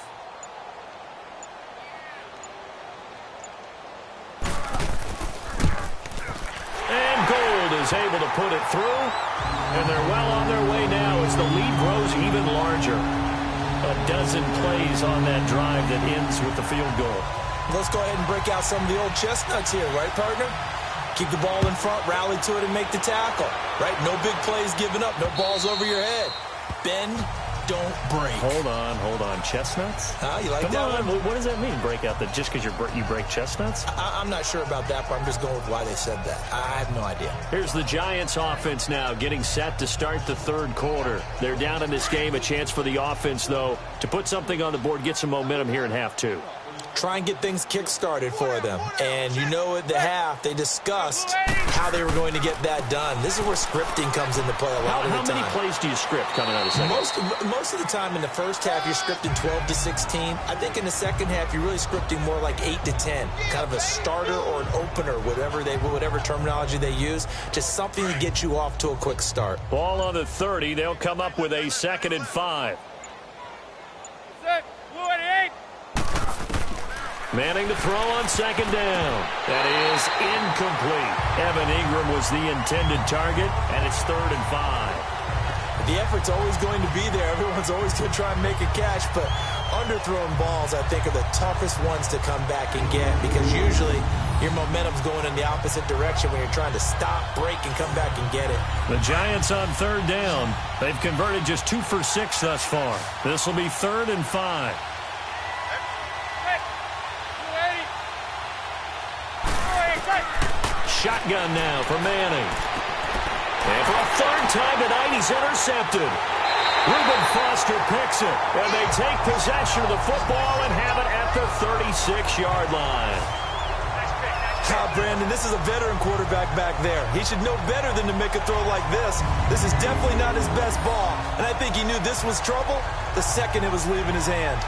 And Gold is able to put it through, and they're well on their way now as the lead grows even larger. A dozen plays on that drive that ends with the field goal. Let's go ahead and break out some of the old chestnuts here, right, partner? Keep the ball in front, rally to it, and make the tackle, right? No big plays given up, no balls over your head. Bend, don't break. Hold on. Chestnuts? You like Come that on. one? What does that mean, break out? That just because you break chestnuts? I'm not sure about that, but I'm just going with why they said that. I have no idea. Here's the Giants offense now getting set to start the 3rd quarter. They're down in this game. A chance for the offense, though, to put something on the board, get some momentum here in half 2. Try and get things kick-started for them. And you know at the half, they discussed how they were going to get that done. This is where scripting comes into play a lot of the time. How many plays do you script coming out of the second? Most of the time in the first half, you're scripting 12 to 16. I think in the second half, you're really scripting more like 8 to 10. Kind of a starter or an opener, whatever terminology they use. Just something to get you off to a quick start. Ball on the 30. They'll come up with a 2nd and 5. Manning to throw on 2nd down. That is incomplete. Evan Ingram was the intended target, and it's 3rd and 5. The effort's always going to be there. Everyone's always going to try and make a catch, but underthrown balls, I think, are the toughest ones to come back and get because usually your momentum's going in the opposite direction when you're trying to stop, break, and come back and get it. The Giants on 3rd down. They've converted just 2 for 6 thus far. This will be 3rd and 5. Shotgun now for Manning. And for a 3rd time tonight, he's intercepted. Reuben Foster picks it, and they take possession of the football and have it at the 36-yard line. Brandon, this is a veteran quarterback back there. He should know better than to make a throw like this. This is definitely not his best ball, and I think he knew this was trouble the second it was leaving his hand.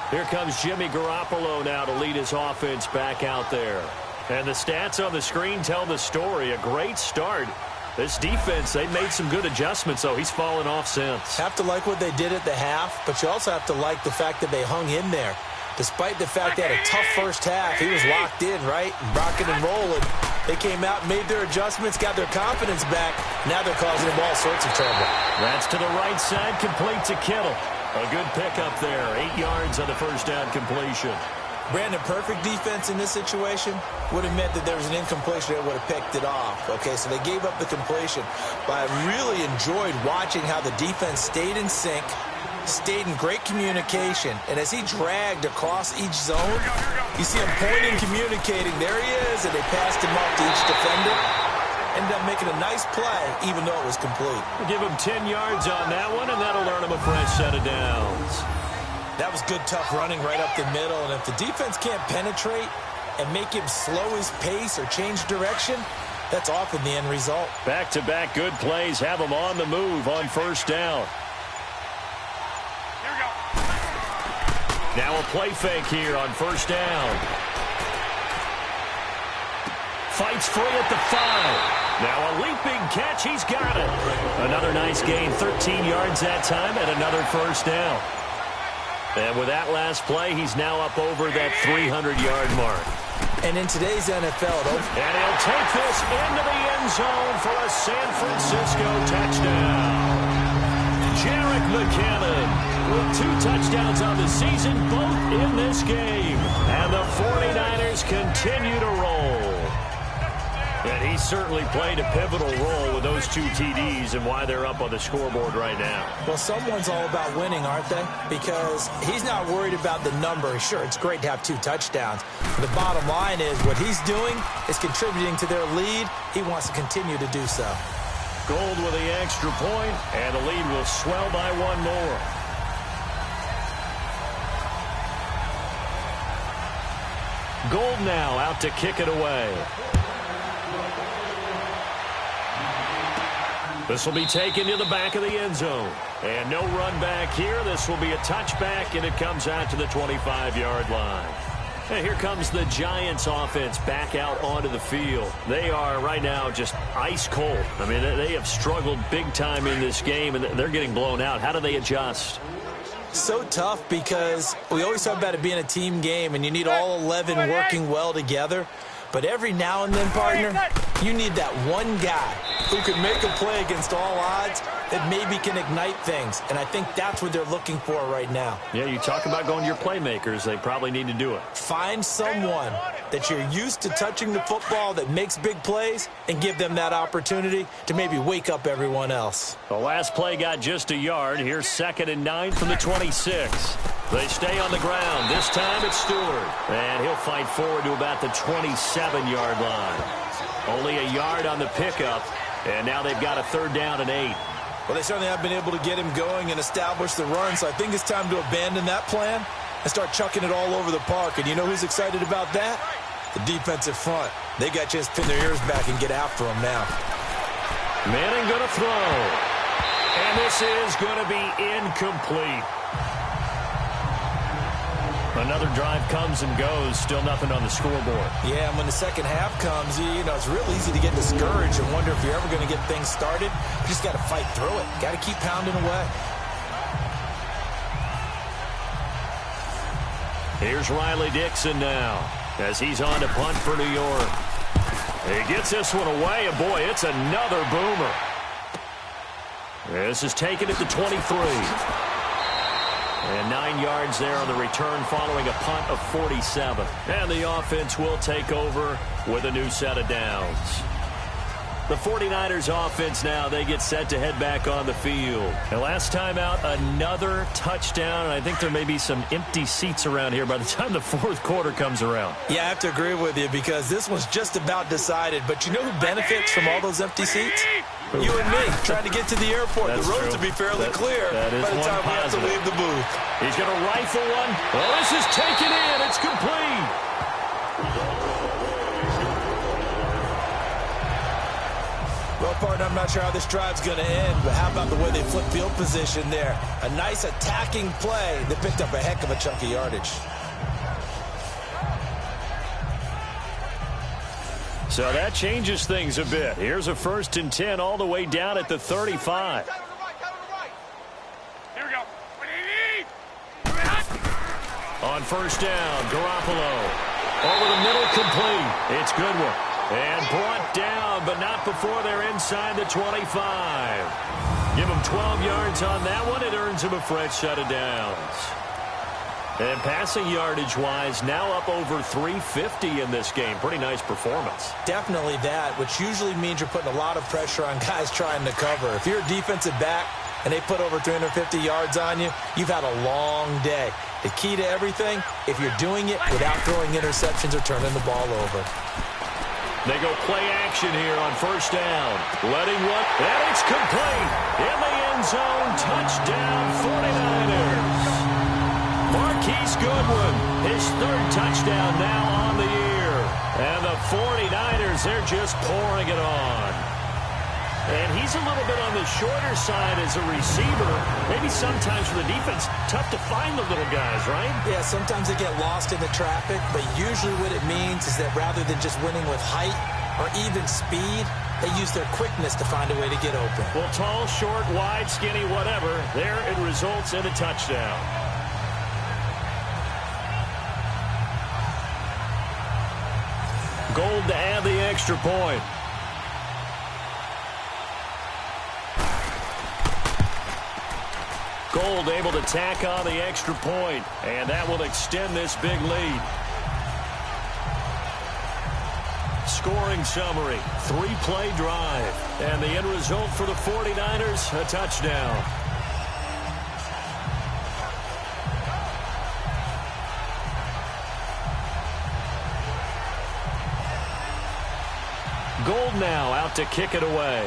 Here comes Jimmy Garoppolo now to lead his offense back out there. And the stats on the screen tell the story. A great start. This defense, they made some good adjustments, though. He's fallen off since. Have to like what they did at the half, but you also have to like the fact that they hung in there. Despite the fact they had a tough first half, he was locked in, right? Rocking and rolling. They came out, made their adjustments, got their confidence back. Now they're causing him all sorts of trouble. That's to the right side, complete to Kittle. A good pickup there. 8 yards on the first down completion. Brandon, perfect defense in this situation would have meant that there was an incompletion that would have picked it off. Okay, so they gave up the completion. But I really enjoyed watching how the defense stayed in sync, stayed in great communication. And as he dragged across each zone, you see him pointing, communicating. There he is, and they passed him off to each defender. Ended up making a nice play, even though it was complete. We'll give him 10 yards on that one, and that'll earn him a fresh set of downs. That was good, tough running right up the middle. And if the defense can't penetrate and make him slow his pace or change direction, that's often the end result. Back-to-back good plays have him on the move on first down. Here we go. Now a play fake here on first down. Fights free at the 5. Now a leaping catch. He's got it. Another nice gain. 13 yards that time and another first down. And with that last play, he's now up over that 300-yard mark. And in today's NFL, and he'll take this into the end zone for a San Francisco touchdown. Jerick McKinnon with 2 touchdowns on the season, both in this game. And the 49ers continue to roll. And he certainly played a pivotal role with those 2 TDs and why they're up on the scoreboard right now. Well, someone's all about winning, aren't they? Because he's not worried about the number. Sure, it's great to have 2 touchdowns. The bottom line is what he's doing is contributing to their lead. He wants to continue to do so. Gould with the extra point, and the lead will swell by 1 more. Gould now out to kick it away. This will be taken to the back of the end zone. And no run back here. This will be a touchback, and it comes out to the 25-yard line. And here comes the Giants offense back out onto the field. They are right now just ice cold. I mean, they have struggled big time in this game, and they're getting blown out. How do they adjust? So tough because we always talk about it being a team game, and you need all 11 working well together. But every now and then, partner, you need that one guy who can make a play against all odds that maybe can ignite things. And I think that's what they're looking for right now. Yeah, you talk about going to your playmakers. They probably need to do it. Find someone that you're used to touching the football that makes big plays and give them that opportunity to maybe wake up everyone else. The last play got just a yard. Here's 2nd and 9 from the 26. They stay on the ground. This time it's Stewart. And he'll fight forward to about the 27-yard line. Only a yard on the pickup. And now they've got a 3rd down and 8. Well, they certainly have been able to get him going and establish the run. So I think it's time to abandon that plan and start chucking it all over the park. And you know who's excited about that? The defensive front. They got a chance to pin their ears back and get after him now. Manning going to throw. And this is going to be incomplete. Another drive comes and goes. Still nothing on the scoreboard. Yeah, and when the second half comes, you know, it's real easy to get discouraged and wonder if you're ever going to get things started. You just got to fight through it. Got to keep pounding away. Here's Riley Dixon now as he's on to punt for New York. He gets this one away, and boy, it's another boomer. This is taken at the 23. And 9 yards there on the return following a punt of 47. And the offense will take over with a new set of downs. The 49ers offense now, they get set to head back on the field. And last time out, another touchdown. And I think there may be some empty seats around here by the time the 4th quarter comes around. Yeah, I have to agree with you because this one's just about decided. But you know who benefits from all those empty seats? You and me, trying to get to the airport. That's the roads true. will be fairly clear by the time we have to leave the booth. He's going to rifle one. Well, this is taken in. It's complete. Well, partner, I'm not sure how this drive's going to end, but how about the way they flip field position there? A nice attacking play that picked up a heck of a chunk of yardage. So that changes things a bit. Here's a 1st and 10 all the way down at the 35. Here we go. On 1st down, Garoppolo. Over the middle, complete. It's Goodwin. And brought down, but not before they're inside the 25. Give him 12 yards on that one. It earns him a fresh set of downs. And passing yardage-wise, now up over 350 in this game. Pretty nice performance. Definitely that, which usually means you're putting a lot of pressure on guys trying to cover. If you're a defensive back and they put over 350 yards on you, you've had a long day. The key to everything, if you're doing it without throwing interceptions or turning the ball over. They go play action here on 1st down. Letting one, and it's complete. In the end zone, touchdown 49ers. Marquise Goodwin, his 3rd touchdown now on the year. And the 49ers, they're just pouring it on. And he's a little bit on the shorter side as a receiver. Maybe sometimes for the defense, tough to find the little guys, right? Yeah, sometimes they get lost in the traffic, but usually what it means is that rather than just winning with height or even speed, they use their quickness to find a way to get open. Well, tall, short, wide, skinny, whatever, there it results in a touchdown. Gould to have the extra point. Gould able to tack on the extra point, and that will extend this big lead. Scoring summary, 3-play drive, and the end result for the 49ers, a touchdown. Gould now out to kick it away.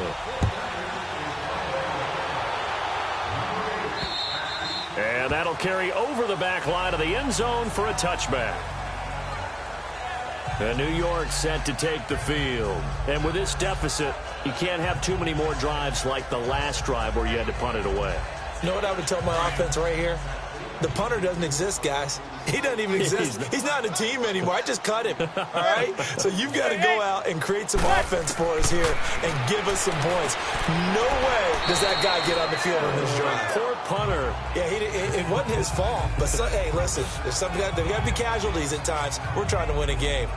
And that'll carry over the back line of the end zone for a touchback. And New York set to take the field. And with this deficit, you can't have too many more drives like the last drive where you had to punt it away. You know what I would tell my offense right here? The punter doesn't exist, guys. He doesn't even exist. He's not a team anymore. I just cut him, all right? So you've got to go out and create some offense for us here and give us some points. No way does that guy get on the field on this drive. Poor punter. Yeah, it wasn't his fault. But, hey, listen, there's got to be casualties at times. We're trying to win a game.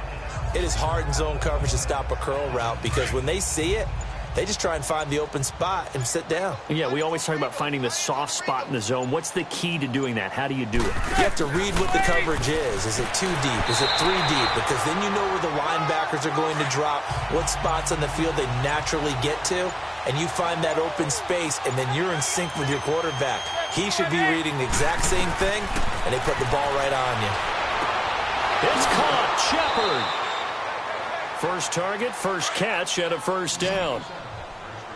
It is hard in zone coverage to stop a curl route because when they see it, they just try and find the open spot and sit down. Yeah, we always talk about finding the soft spot in the zone. What's the key to doing that? How do you do it? You have to read what the coverage is. Is it 2 deep? Is it 3 deep? Because then you know where the linebackers are going to drop, what spots on the field they naturally get to, and you find that open space, and then you're in sync with your quarterback. He should be reading the exact same thing, and they put the ball right on you. It's caught. Shepard. First target, first catch, and a first down.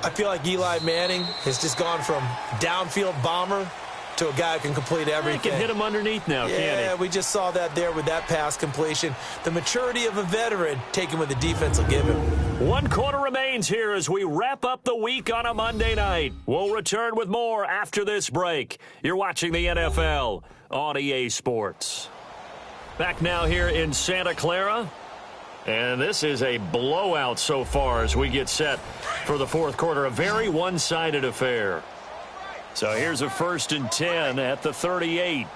I feel like Eli Manning has just gone from downfield bomber to a guy who can complete everything. He can hit him underneath now, can't he? Yeah, we just saw that there with that pass completion. The maturity of a veteran taken with the defense will give him. 1 quarter remains here as we wrap up the week on a Monday night. We'll return with more after this break. You're watching the NFL on EA Sports. Back now here in Santa Clara. And this is a blowout so far as we get set for the fourth quarter. A very one-sided affair. So here's a 1st and 10 at the 38.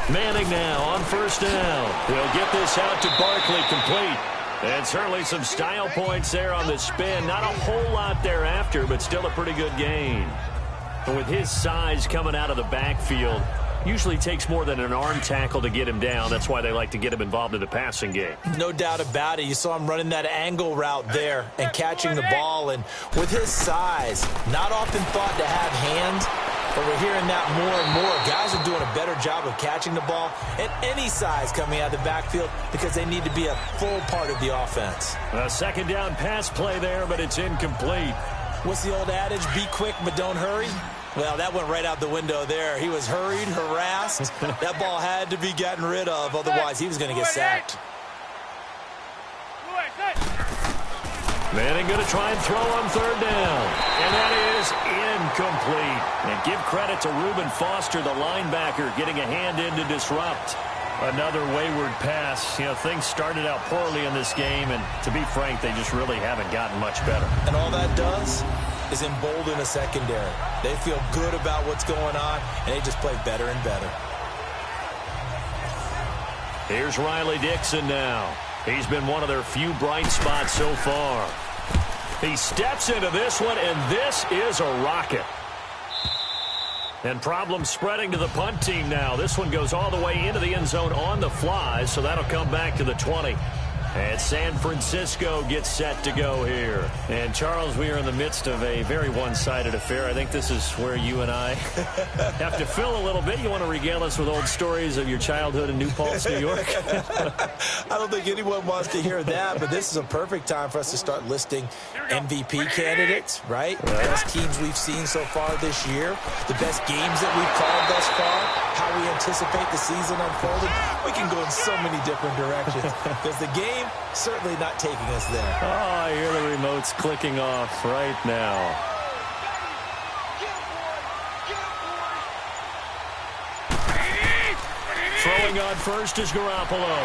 Manning now on first down. He'll get this out to Barkley complete. And certainly some style points there on the spin. Not a whole lot thereafter, but still a pretty good gain. And with his size coming out of the backfield, usually takes more than an arm tackle to get him down. That's why they like to get him involved in the passing game. No doubt about it. You saw him running that angle route there and catching the ball. And with his size, not often thought to have hands, but we're hearing that more and more. Guys are doing a better job of catching the ball at any size coming out of the backfield because they need to be a full part of the offense. A second down pass play there, but it's incomplete. What's the old adage? Be quick, but don't hurry. Well, that went right out the window there. He was hurried, harassed. That ball had to be gotten rid of, otherwise he was going to get sacked. Manning going to try and throw on third down. And that is incomplete. And give credit to Reuben Foster, the linebacker, getting a hand in to disrupt. Another wayward pass. You know, things started out poorly in this game, and to be frank, they just really haven't gotten much better. And all that does is embolden a secondary. They feel good about what's going on, and they just play better and better. Here's Riley Dixon now. He's been one of their few bright spots so far. He steps into this one, and this is a rocket. And problems spreading to the punt team now. This one goes all the way into the end zone on the fly, so that'll come back to the 20. And San Francisco gets set to go here. And, Charles, we are in the midst of a very one-sided affair. I think this is where you and I have to fill a little bit. You want to regale us with old stories of your childhood in New Paltz, New York? I don't think anyone wants to hear that, but this is a perfect time for us to start listing MVP candidates, right? The best teams we've seen so far this year, the best games that we've called thus far, how we anticipate the season unfolding. We can go in so many different directions because the game certainly not taking us there. Oh, I hear the remotes clicking off right now. Throwing on first is Garoppolo.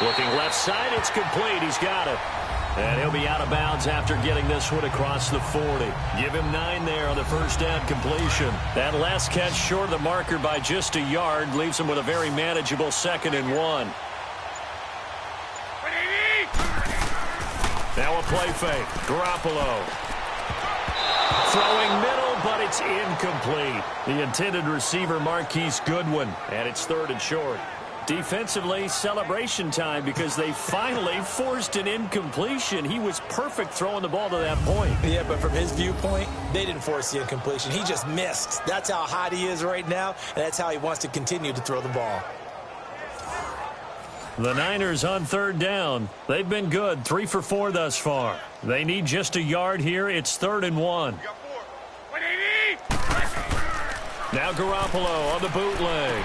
Looking left side, it's complete. He's got it. And he'll be out of bounds after getting this one across the 40. Give him 9 there on the first down completion. That last catch short of the marker by just a yard leaves him with a very manageable 2nd and 1. Now a play fake. Garoppolo. Throwing middle, but it's incomplete. The intended receiver, Marquise Goodwin, and it's 3rd and short. Defensively, celebration time because they finally forced an incompletion. He was perfect throwing the ball to that point. Yeah, but from his viewpoint, they didn't force the incompletion. He just missed. That's how hot he is right now, and that's how he wants to continue to throw the ball. The Niners on 3rd down. They've been good, 3 for 4 thus far. They need just a yard here. It's 3rd and 1. Now Garoppolo on the bootleg.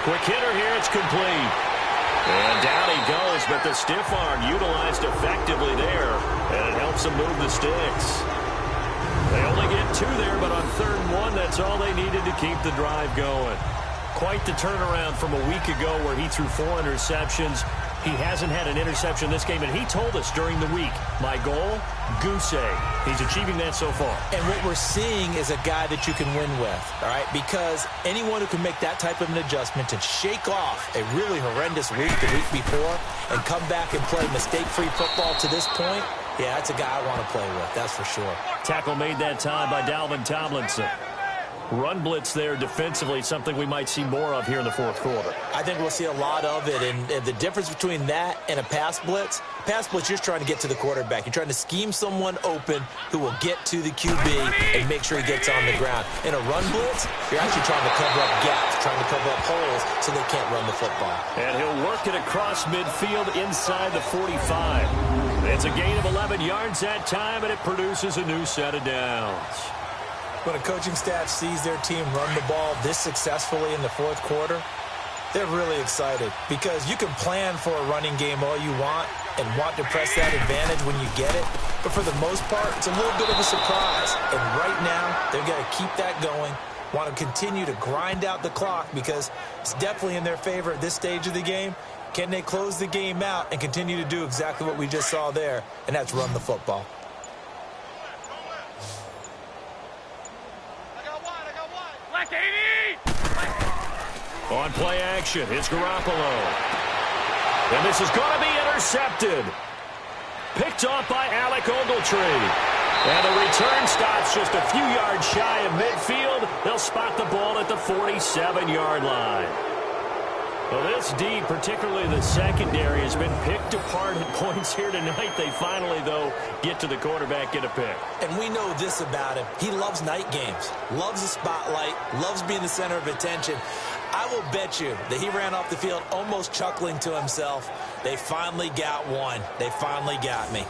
Quick hitter here, it's complete. And down he goes, but the stiff arm utilized effectively there, and it helps him move the sticks. They only get 2 there, but on 3rd and 1, that's all they needed to keep the drive going. Quite the turnaround from a week ago where he threw 4 interceptions. He hasn't had an interception this game, and he told us during the week, my goal, goose egg. He's achieving that so far. And what we're seeing is a guy that you can win with, all right? Because anyone who can make that type of an adjustment to shake off a really horrendous week the week before and come back and play mistake-free football to this point, yeah, that's a guy I want to play with, that's for sure. Tackle made that time by Dalvin Tomlinson. Run blitz there defensively, something we might see more of here in the 4th quarter. I think we'll see a lot of it, and the difference between that and a pass blitz, you're trying to get to the quarterback. You're trying to scheme someone open who will get to the QB and make sure he gets on the ground. In a run blitz, you're actually trying to cover up gaps, trying to cover up holes so they can't run the football. And he'll work it across midfield inside the 45. It's a gain of 11 yards that time, and it produces a new set of downs. When a coaching staff sees their team run the ball this successfully in the 4th quarter, they're really excited because you can plan for a running game all you want and want to press that advantage when you get it. But for the most part, it's a little bit of a surprise. And right now, they've got to keep that going, want to continue to grind out the clock because it's definitely in their favor at this stage of the game. Can they close the game out and continue to do exactly what we just saw there, and that's run the football. On play action, it's Garoppolo. And this is going to be intercepted. Picked off by Alec Ogletree. And the return stops just a few yards shy of midfield. They'll spot the ball at the 47-yard line. Well, this D, particularly the secondary, has been picked apart at points here tonight. They finally, though, get to the quarterback, get a pick. And we know this about him. He loves night games, loves the spotlight, loves being the center of attention. I will bet you that he ran off the field almost chuckling to himself. They finally got one. They finally got me.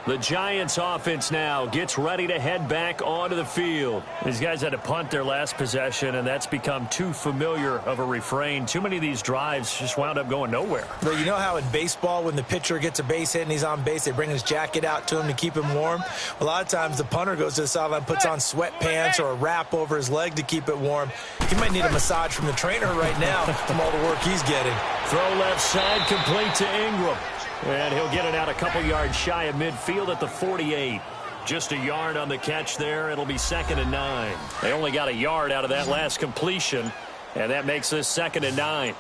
The Giants offense now gets ready to head back onto the field. These guys had to punt their last possession, and that's become too familiar of a refrain. Too many of these drives just wound up going nowhere. But you know how in baseball, when the pitcher gets a base hit and he's on base, they bring his jacket out to him to keep him warm? A lot of times the punter goes to the sideline, puts on sweatpants or a wrap over his leg to keep it warm. He might need a massage from the trainer right now from all the work he's getting. Throw left side, complete to Ingram. And he'll get it out a couple yards shy of midfield at the 48. Just a yard on the catch there. It'll be 2nd and 9. They only got a yard out of that last completion, and that makes this 2nd and 9.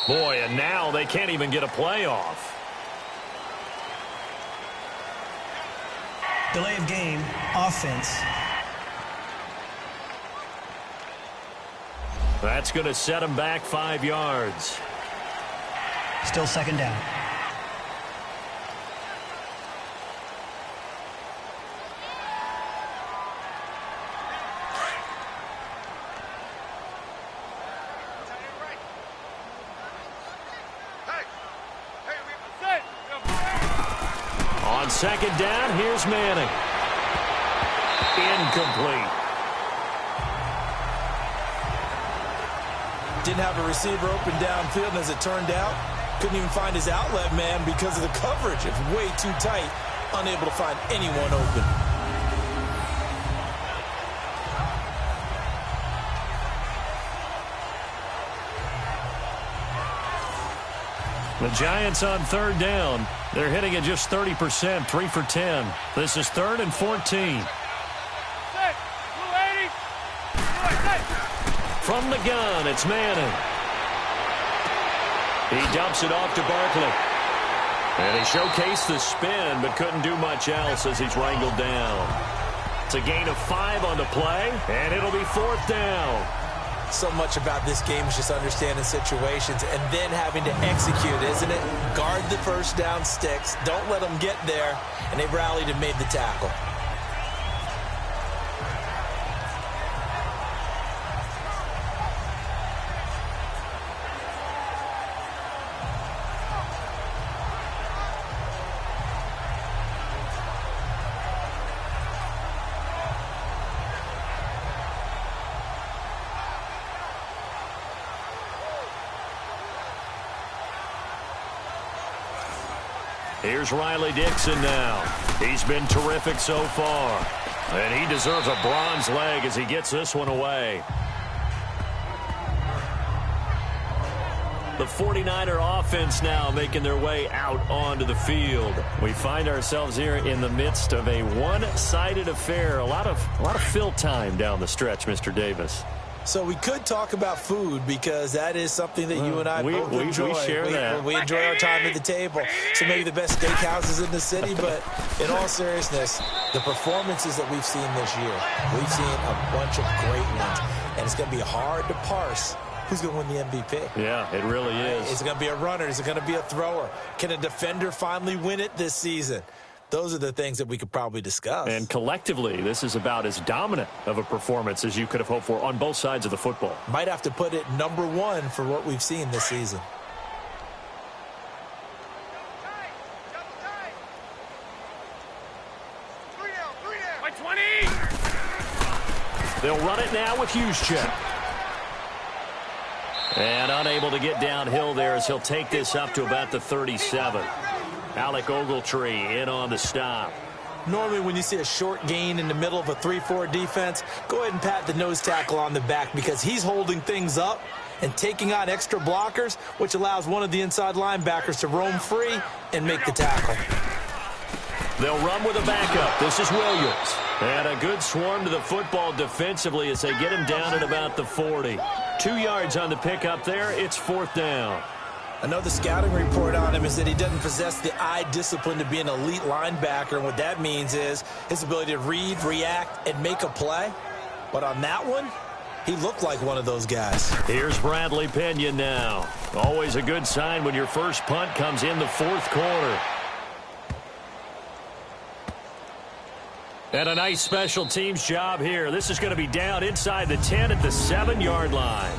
Boy, and now they can't even get a play off. Delay of game, offense. That's going to set him back 5 yards. Still 2nd down. On 2nd down, here's Manning. Incomplete. Didn't have a receiver open downfield, and as it turned out, couldn't even find his outlet man because of the coverage. It's way too tight, unable to find anyone open. The Giants on third down. They're hitting at just 30%, 3 for 10. This is 3rd and 14. From the gun, it's Manning. He dumps it off to Barkley. And he showcased the spin, but couldn't do much else as he's wrangled down. It's a gain of 5 on the play, and it'll be 4th down. So much about this game is just understanding situations and then having to execute, isn't it? Guard the first down sticks. Don't let them get there. And they rallied and made the tackle. Here's Riley Dixon now. He's been terrific so far. And he deserves a bronze leg as he gets this one away. The 49er offense now making their way out onto the field. We find ourselves here in the midst of a one-sided affair. A lot of fill time down the stretch, Mr. Davis. So we could talk about food because that is something that you and I both enjoy. We share that. We enjoy our time at the table. So maybe the best steakhouses in the city, but in all seriousness, the performances that we've seen this year, we've seen a bunch of great ones. And it's going to be hard to parse who's going to win the MVP. Yeah, it really is. Is it going to be a runner? Is it going to be a thrower? Can a defender finally win it this season? Those are the things that we could probably discuss. And collectively, this is about as dominant of a performance as you could have hoped for on both sides of the football. Might have to put it number 1 for what we've seen this season. By 20. They'll run it now with Juszczyk. And unable to get downhill there as he'll take this up to about the 37. Alec Ogletree in on the stop. Normally when you see a short gain in the middle of a 3-4 defense, go ahead and pat the nose tackle on the back because he's holding things up and taking on extra blockers, which allows one of the inside linebackers to roam free and make the tackle. They'll run with a backup. This is Williams. And a good swarm to the football defensively as they get him down at about the 40. 2 yards on the pickup there. It's 4th down. I know the scouting report on him is that he doesn't possess the eye discipline to be an elite linebacker. And what that means is his ability to read, react, and make a play. But on that one, he looked like one of those guys. Here's Bradley Pena now. Always a good sign when your first punt comes in the 4th quarter. And a nice special teams job here. This is going to be down inside the 10 at the 7-yard line.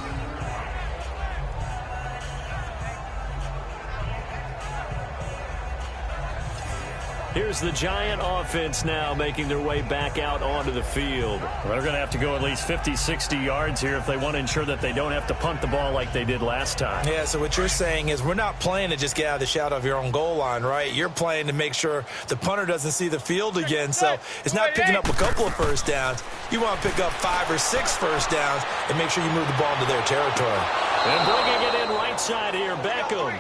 Here's the Giant offense now making their way back out onto the field. They're going to have to go at least 50, 60 yards here if they want to ensure that they don't have to punt the ball like they did last time. Yeah, so what you're saying is we're not playing to just get out of the shadow of your own goal line, right? You're playing to make sure the punter doesn't see the field again. So it's not picking up a couple of first downs. You want to pick up 5 or 6 first downs and make sure you move the ball into their territory. And bringing it in right side here, Beckham.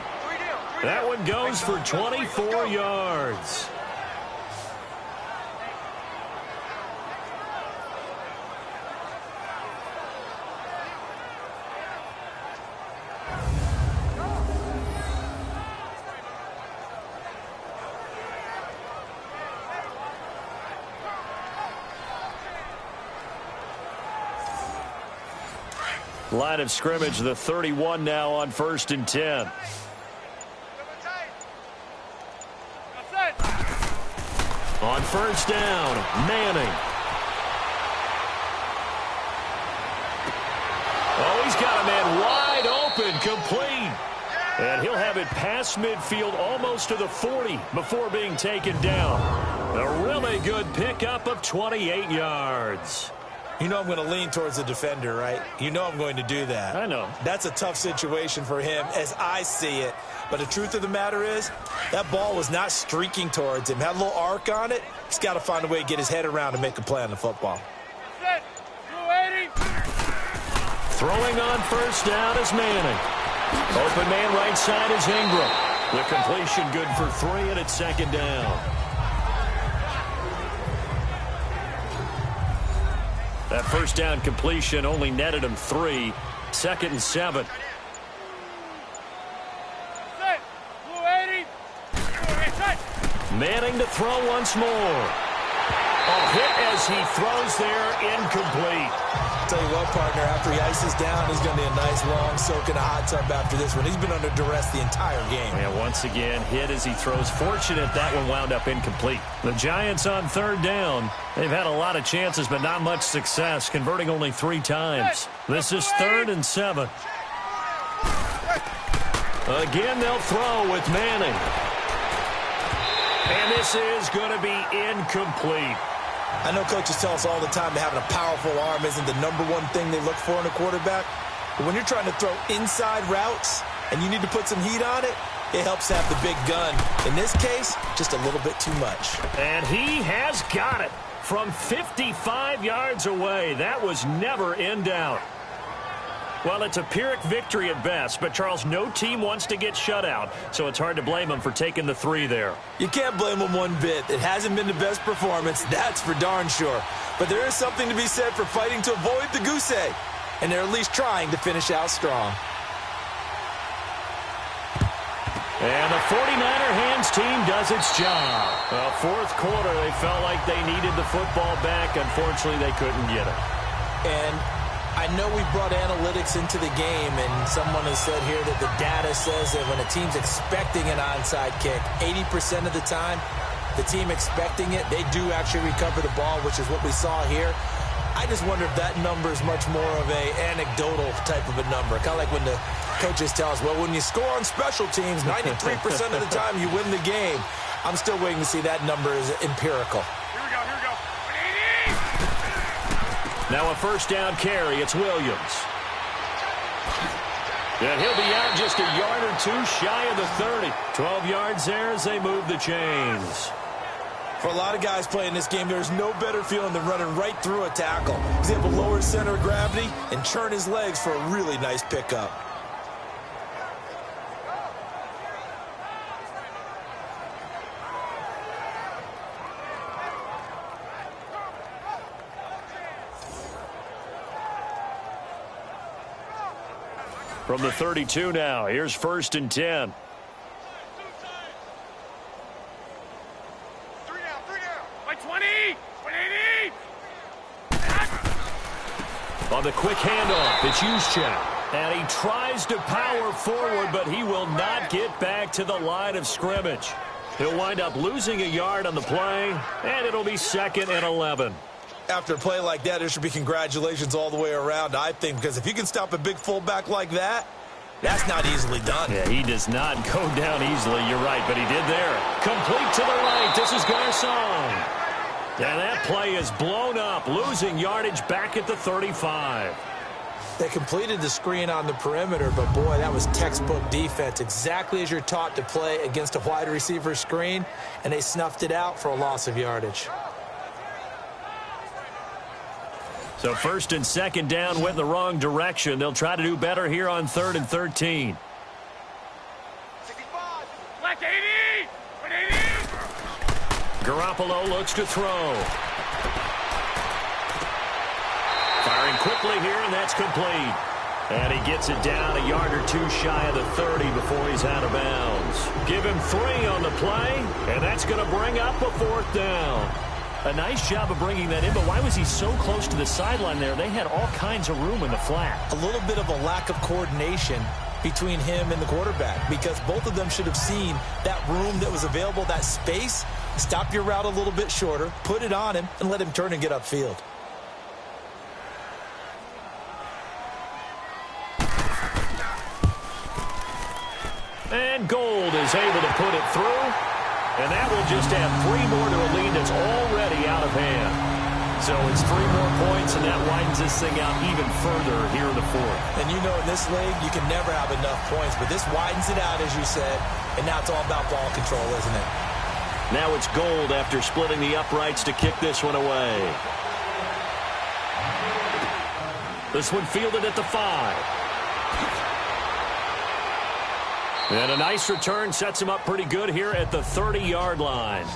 That one goes for 24 yards. Line of scrimmage, the 31 now on 1st and 10. On 1st down, Manning. Oh, he's got a man wide open, complete. And he'll have it past midfield almost to the 40 before being taken down. A really good pickup of 28 yards. You know I'm going to lean towards the defender, right? You know I'm going to do that. I know. That's a tough situation for him as I see it. But the truth of the matter is that ball was not streaking towards him. Had a little arc on it. He's got to find a way to get his head around and make a play on the football. Throwing on 1st down is Manning. Open man right side is Ingram. The completion good for 3, and it's second down. That first down completion only netted him 3. 2nd and 7. Manning to throw once more. A hit as he throws there, incomplete. Tell you what, partner, after he ices down, he's going to be a nice long soak in a hot tub after this one. He's been under duress the entire game. And once again, hit as he throws. Fortunate that one wound up incomplete. The Giants on 3rd down. They've had a lot of chances, but not much success, converting only 3 times. This is 3rd and 7. Again, they'll throw with Manning. And this is going to be incomplete. I know coaches tell us all the time that having a powerful arm isn't the #1 thing they look for in a quarterback. But when you're trying to throw inside routes and you need to put some heat on it, it helps have the big gun. In this case, just a little bit too much. And he has got it from 55 yards away. That was never in doubt. Well, it's a Pyrrhic victory at best, but, Charles, no team wants to get shut out, so it's hard to blame them for taking the 3 there. You can't blame them one bit. It hasn't been the best performance, that's for darn sure. But there is something to be said for fighting to avoid the goose egg, and they're at least trying to finish out strong. And the 49er hands team does its job. Well, 4th quarter, they felt like they needed the football back. Unfortunately, they couldn't get it. And I know we brought analytics into the game, and someone has said here that the data says that when a team's expecting an onside kick, 80% of the time, the team expecting it, they do actually recover the ball, which is what we saw here. I just wonder if that number is much more of a anecdotal type of a number. Kind of like when the coaches tell us, well, when you score on special teams, 93% of the time you win the game. I'm still waiting to see that number is empirical. Now a first down carry. It's Williams. And he'll be out just a yard or 2 shy of the 30. 12 yards there as they move the chains. For a lot of guys playing this game, there's no better feeling than running right through a tackle. He's able to lower his center of gravity and churn his legs for a really nice pickup. From the 32 now, here's 1st and 10. 3 down. By 20. 180. On the quick handoff, it's Juszczyk. And he tries to power forward, but he will not get back to the line of scrimmage. He'll wind up losing a yard on the play, and it'll be 2nd and 11. After a play like that, there should be congratulations all the way around, I think, because if you can stop a big fullback like that, that's not easily done. Yeah, he does not go down easily, you're right, but he did there. Complete to the right, this is Garcon. And that play is blown up, losing yardage back at the 35. They completed the screen on the perimeter, but boy, that was textbook defense, exactly as you're taught to play against a wide receiver screen, and they snuffed it out for a loss of yardage. So 1st and 2nd down went in the wrong direction. They'll try to do better here on 3rd and 13. 65. Black 80. 180. Garoppolo looks to throw. Firing quickly here, and that's complete. And he gets it down a yard or 2 shy of the 30 before he's out of bounds. Give him 3 on the play, and that's going to bring up a 4th down. A nice job of bringing that in, but why was he so close to the sideline there? They had all kinds of room in the flat. A little bit of a lack of coordination between him and the quarterback, because both of them should have seen that room that was available, that space. Stop your route a little bit shorter, put it on him, and let him turn and get upfield. And Gold is able to put it through. And that will just add 3 more to a lead that's already out of hand. So it's 3 more points, and that widens this thing out even further here in the 4th. And you know in this league, you can never have enough points, but this widens it out, as you said, and now it's all about ball control, isn't it? Now it's Gold after splitting the uprights to kick this one away. This one fielded at the 5. And a nice return sets him up pretty good here at the 30-yard line.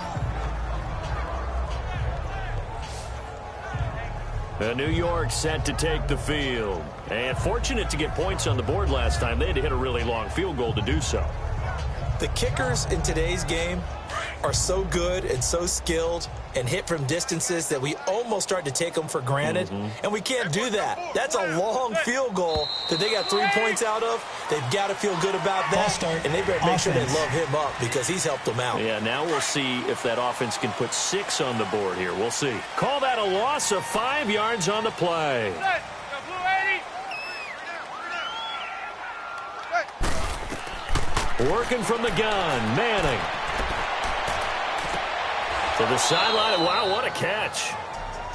New York set to take the field. And fortunate to get points on the board last time. They had to hit a really long field goal to do so. The kickers in today's game are so good and so skilled and hit from distances that we almost start to take them for granted. And we can't do that. That's a long field goal that they got 3 points out of. They've got to feel good about that. And they better make sure they love him up because he's helped them out. Yeah, now we'll see if that offense can put 6 on the board here. We'll see. Call that a loss of 5 yards on the play. Working from the gun, Manning. To the sideline. Wow, what a catch.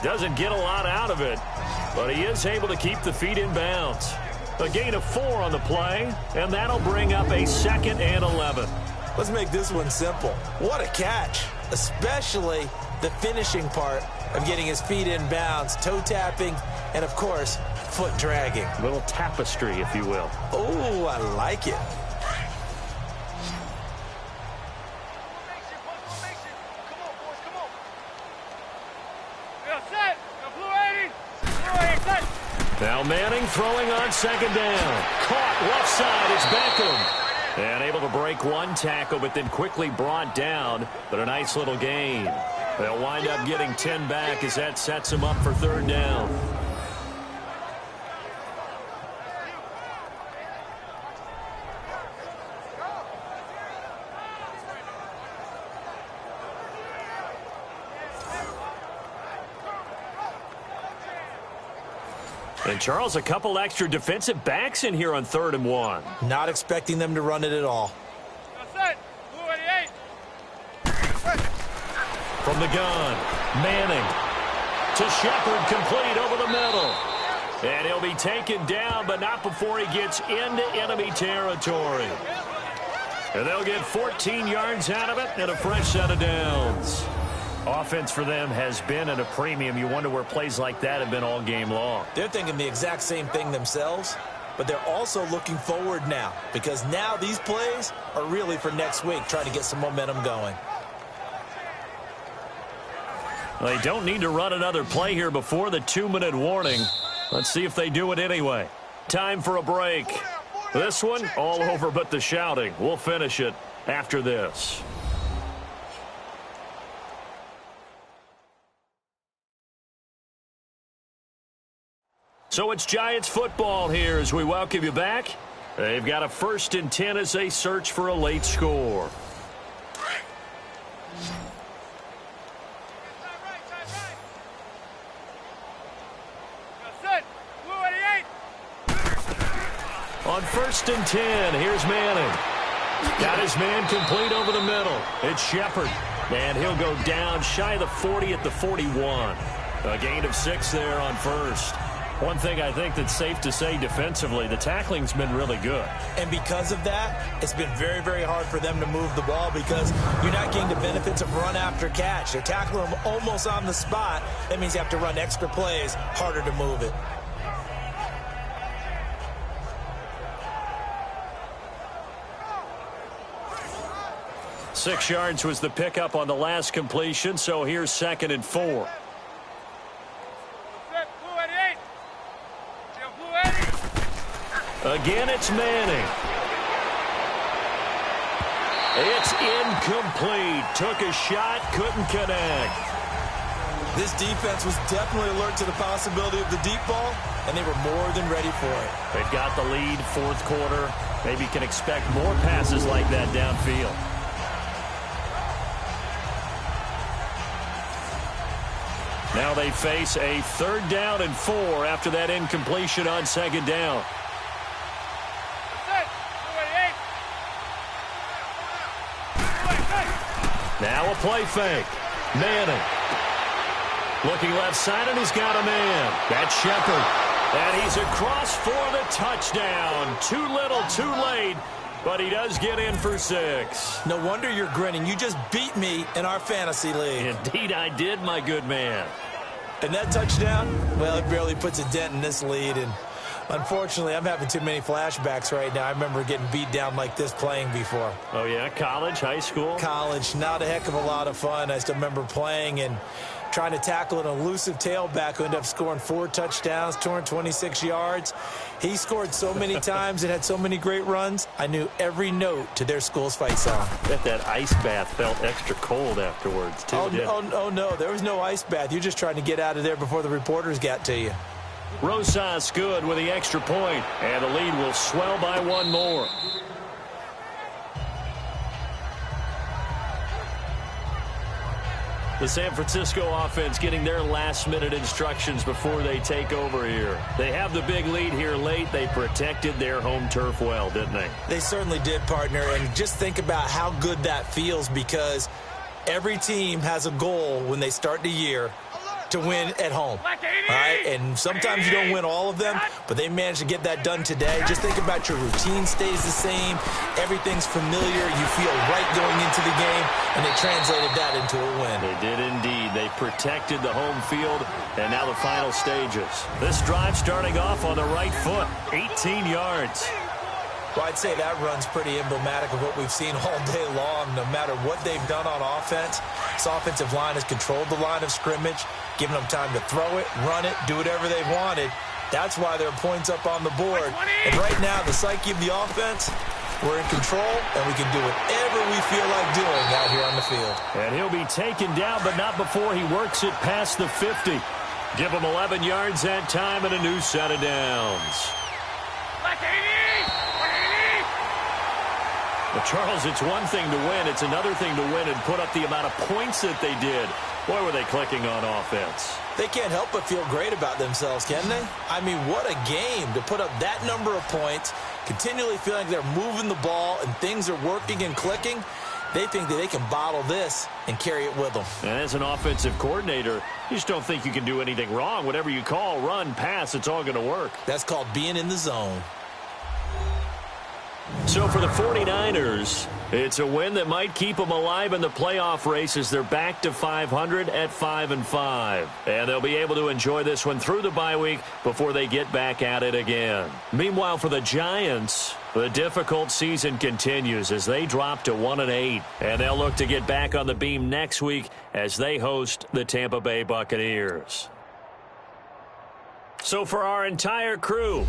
Doesn't get a lot out of it, but he is able to keep the feet in bounds. A gain of 4 on the play, and that'll bring up a 2nd and 11. Let's make this one simple. What a catch, especially the finishing part of getting his feet in bounds, toe tapping, and, of course, foot dragging. A little tapestry, if you will. Oh, I like it. Now Manning throwing on 2nd down. Caught left side. It's Beckham. And able to break one tackle, but then quickly brought down. But a nice little gain. They'll wind up getting 10 back as that sets them up for 3rd down. And, Charles, a couple extra defensive backs in here on 3rd and 1. Not expecting them to run it at all. From the gun, Manning to Shepard, complete over the middle. And he'll be taken down, but not before he gets into enemy territory. And they'll get 14 yards out of it and a fresh set of downs. Offense for them has been at a premium. You wonder where plays like that have been all game long. They're thinking the exact same thing themselves, but they're also looking forward now because now these plays are really for next week, trying to get some momentum going. They don't need to run another play here before the 2-minute warning. Let's see if they do it anyway. Time for a break. This one, all over but the shouting. We'll finish it after this. So it's Giants football here as we welcome you back. They've got a 1st and 10 as they search for a late score. On 1st and 10, here's Manning. Got his man complete over the middle. It's Shepard. And he'll go down shy of the 40 at the 41. A gain of 6 there on 1st. One thing I think that's safe to say defensively, the tackling's been really good. And because of that, it's been very, very hard for them to move the ball because you're not getting the benefits of run after catch. They're tackling them almost on the spot. That means you have to run extra plays, harder to move it. Six yards was the pickup on the last completion, so here's 2nd and 4. Again, it's Manning. It's incomplete. Took a shot, couldn't connect. This defense was definitely alert to the possibility of the deep ball, and they were more than ready for it. They've got the lead, 4th quarter. Maybe can expect more passes like that downfield. Now they face a 3rd down and 4 after that incompletion on 2nd down. Now a play fake. Manning. Looking left side, and he's got a man. That's Shepard. And he's across for the touchdown. Too little, too late. But he does get in for 6. No wonder you're grinning. You just beat me in our fantasy league. Indeed I did, my good man. And that touchdown, well, it barely puts a dent in this lead. And Unfortunately, I'm having too many flashbacks right now. I remember getting beat down like this playing before. Oh, yeah? College, high school? College, not a heck of a lot of fun. I still remember playing and trying to tackle an elusive tailback who ended up scoring 4 touchdowns, 226 yards. He scored so many times and had so many great runs, I knew every note to their school's fight song. Bet that ice bath felt extra cold afterwards, too. Oh, no, there was no ice bath. You're just trying to get out of there before the reporters got to you. Rosas good with the extra point, and the lead will swell by 1 more. The San Francisco offense getting their last-minute instructions before they take over here. They have the big lead here late. They protected their home turf well, didn't they? They certainly did, partner, and just think about how good that feels because every team has a goal when they start the year to win at home. All right, and sometimes you don't win all of them, but they managed to get that done today. Just think about your routine stays the same. Everything's familiar. You feel right going into the game, and they translated that into a win. They did indeed. They protected the home field, and now the final stages. This drive starting off on the right foot, 18 yards. Well, I'd say that run's pretty emblematic of what we've seen all day long. No matter what they've done on offense, this offensive line has controlled the line of scrimmage, giving them time to throw it, run it, do whatever they wanted. That's why there are points up on the board. And right now, the psyche of the offense, we're in control, and we can do whatever we feel like doing out here on the field. And he'll be taken down, but not before he works it past the 50. Give him 11 yards that time and a new set of downs. Well, Charles, it's one thing to win. It's another thing to win and put up the amount of points that they did. Boy, were they clicking on offense. They can't help but feel great about themselves, can they? I mean, what a game to put up that number of points, continually feeling like they're moving the ball and things are working and clicking. They think that they can bottle this and carry it with them. And as an offensive coordinator, you just don't think you can do anything wrong. Whatever you call, run, pass, it's all going to work. That's called being in the zone. So for the 49ers, it's a win that might keep them alive in the playoff race as they're back to 500 at 5-5. And they'll be able to enjoy this one through the bye week before they get back at it again. Meanwhile, for the Giants, the difficult season continues as they drop to 1-8. And they'll look to get back on the beam next week as they host the Tampa Bay Buccaneers. So for our entire crew,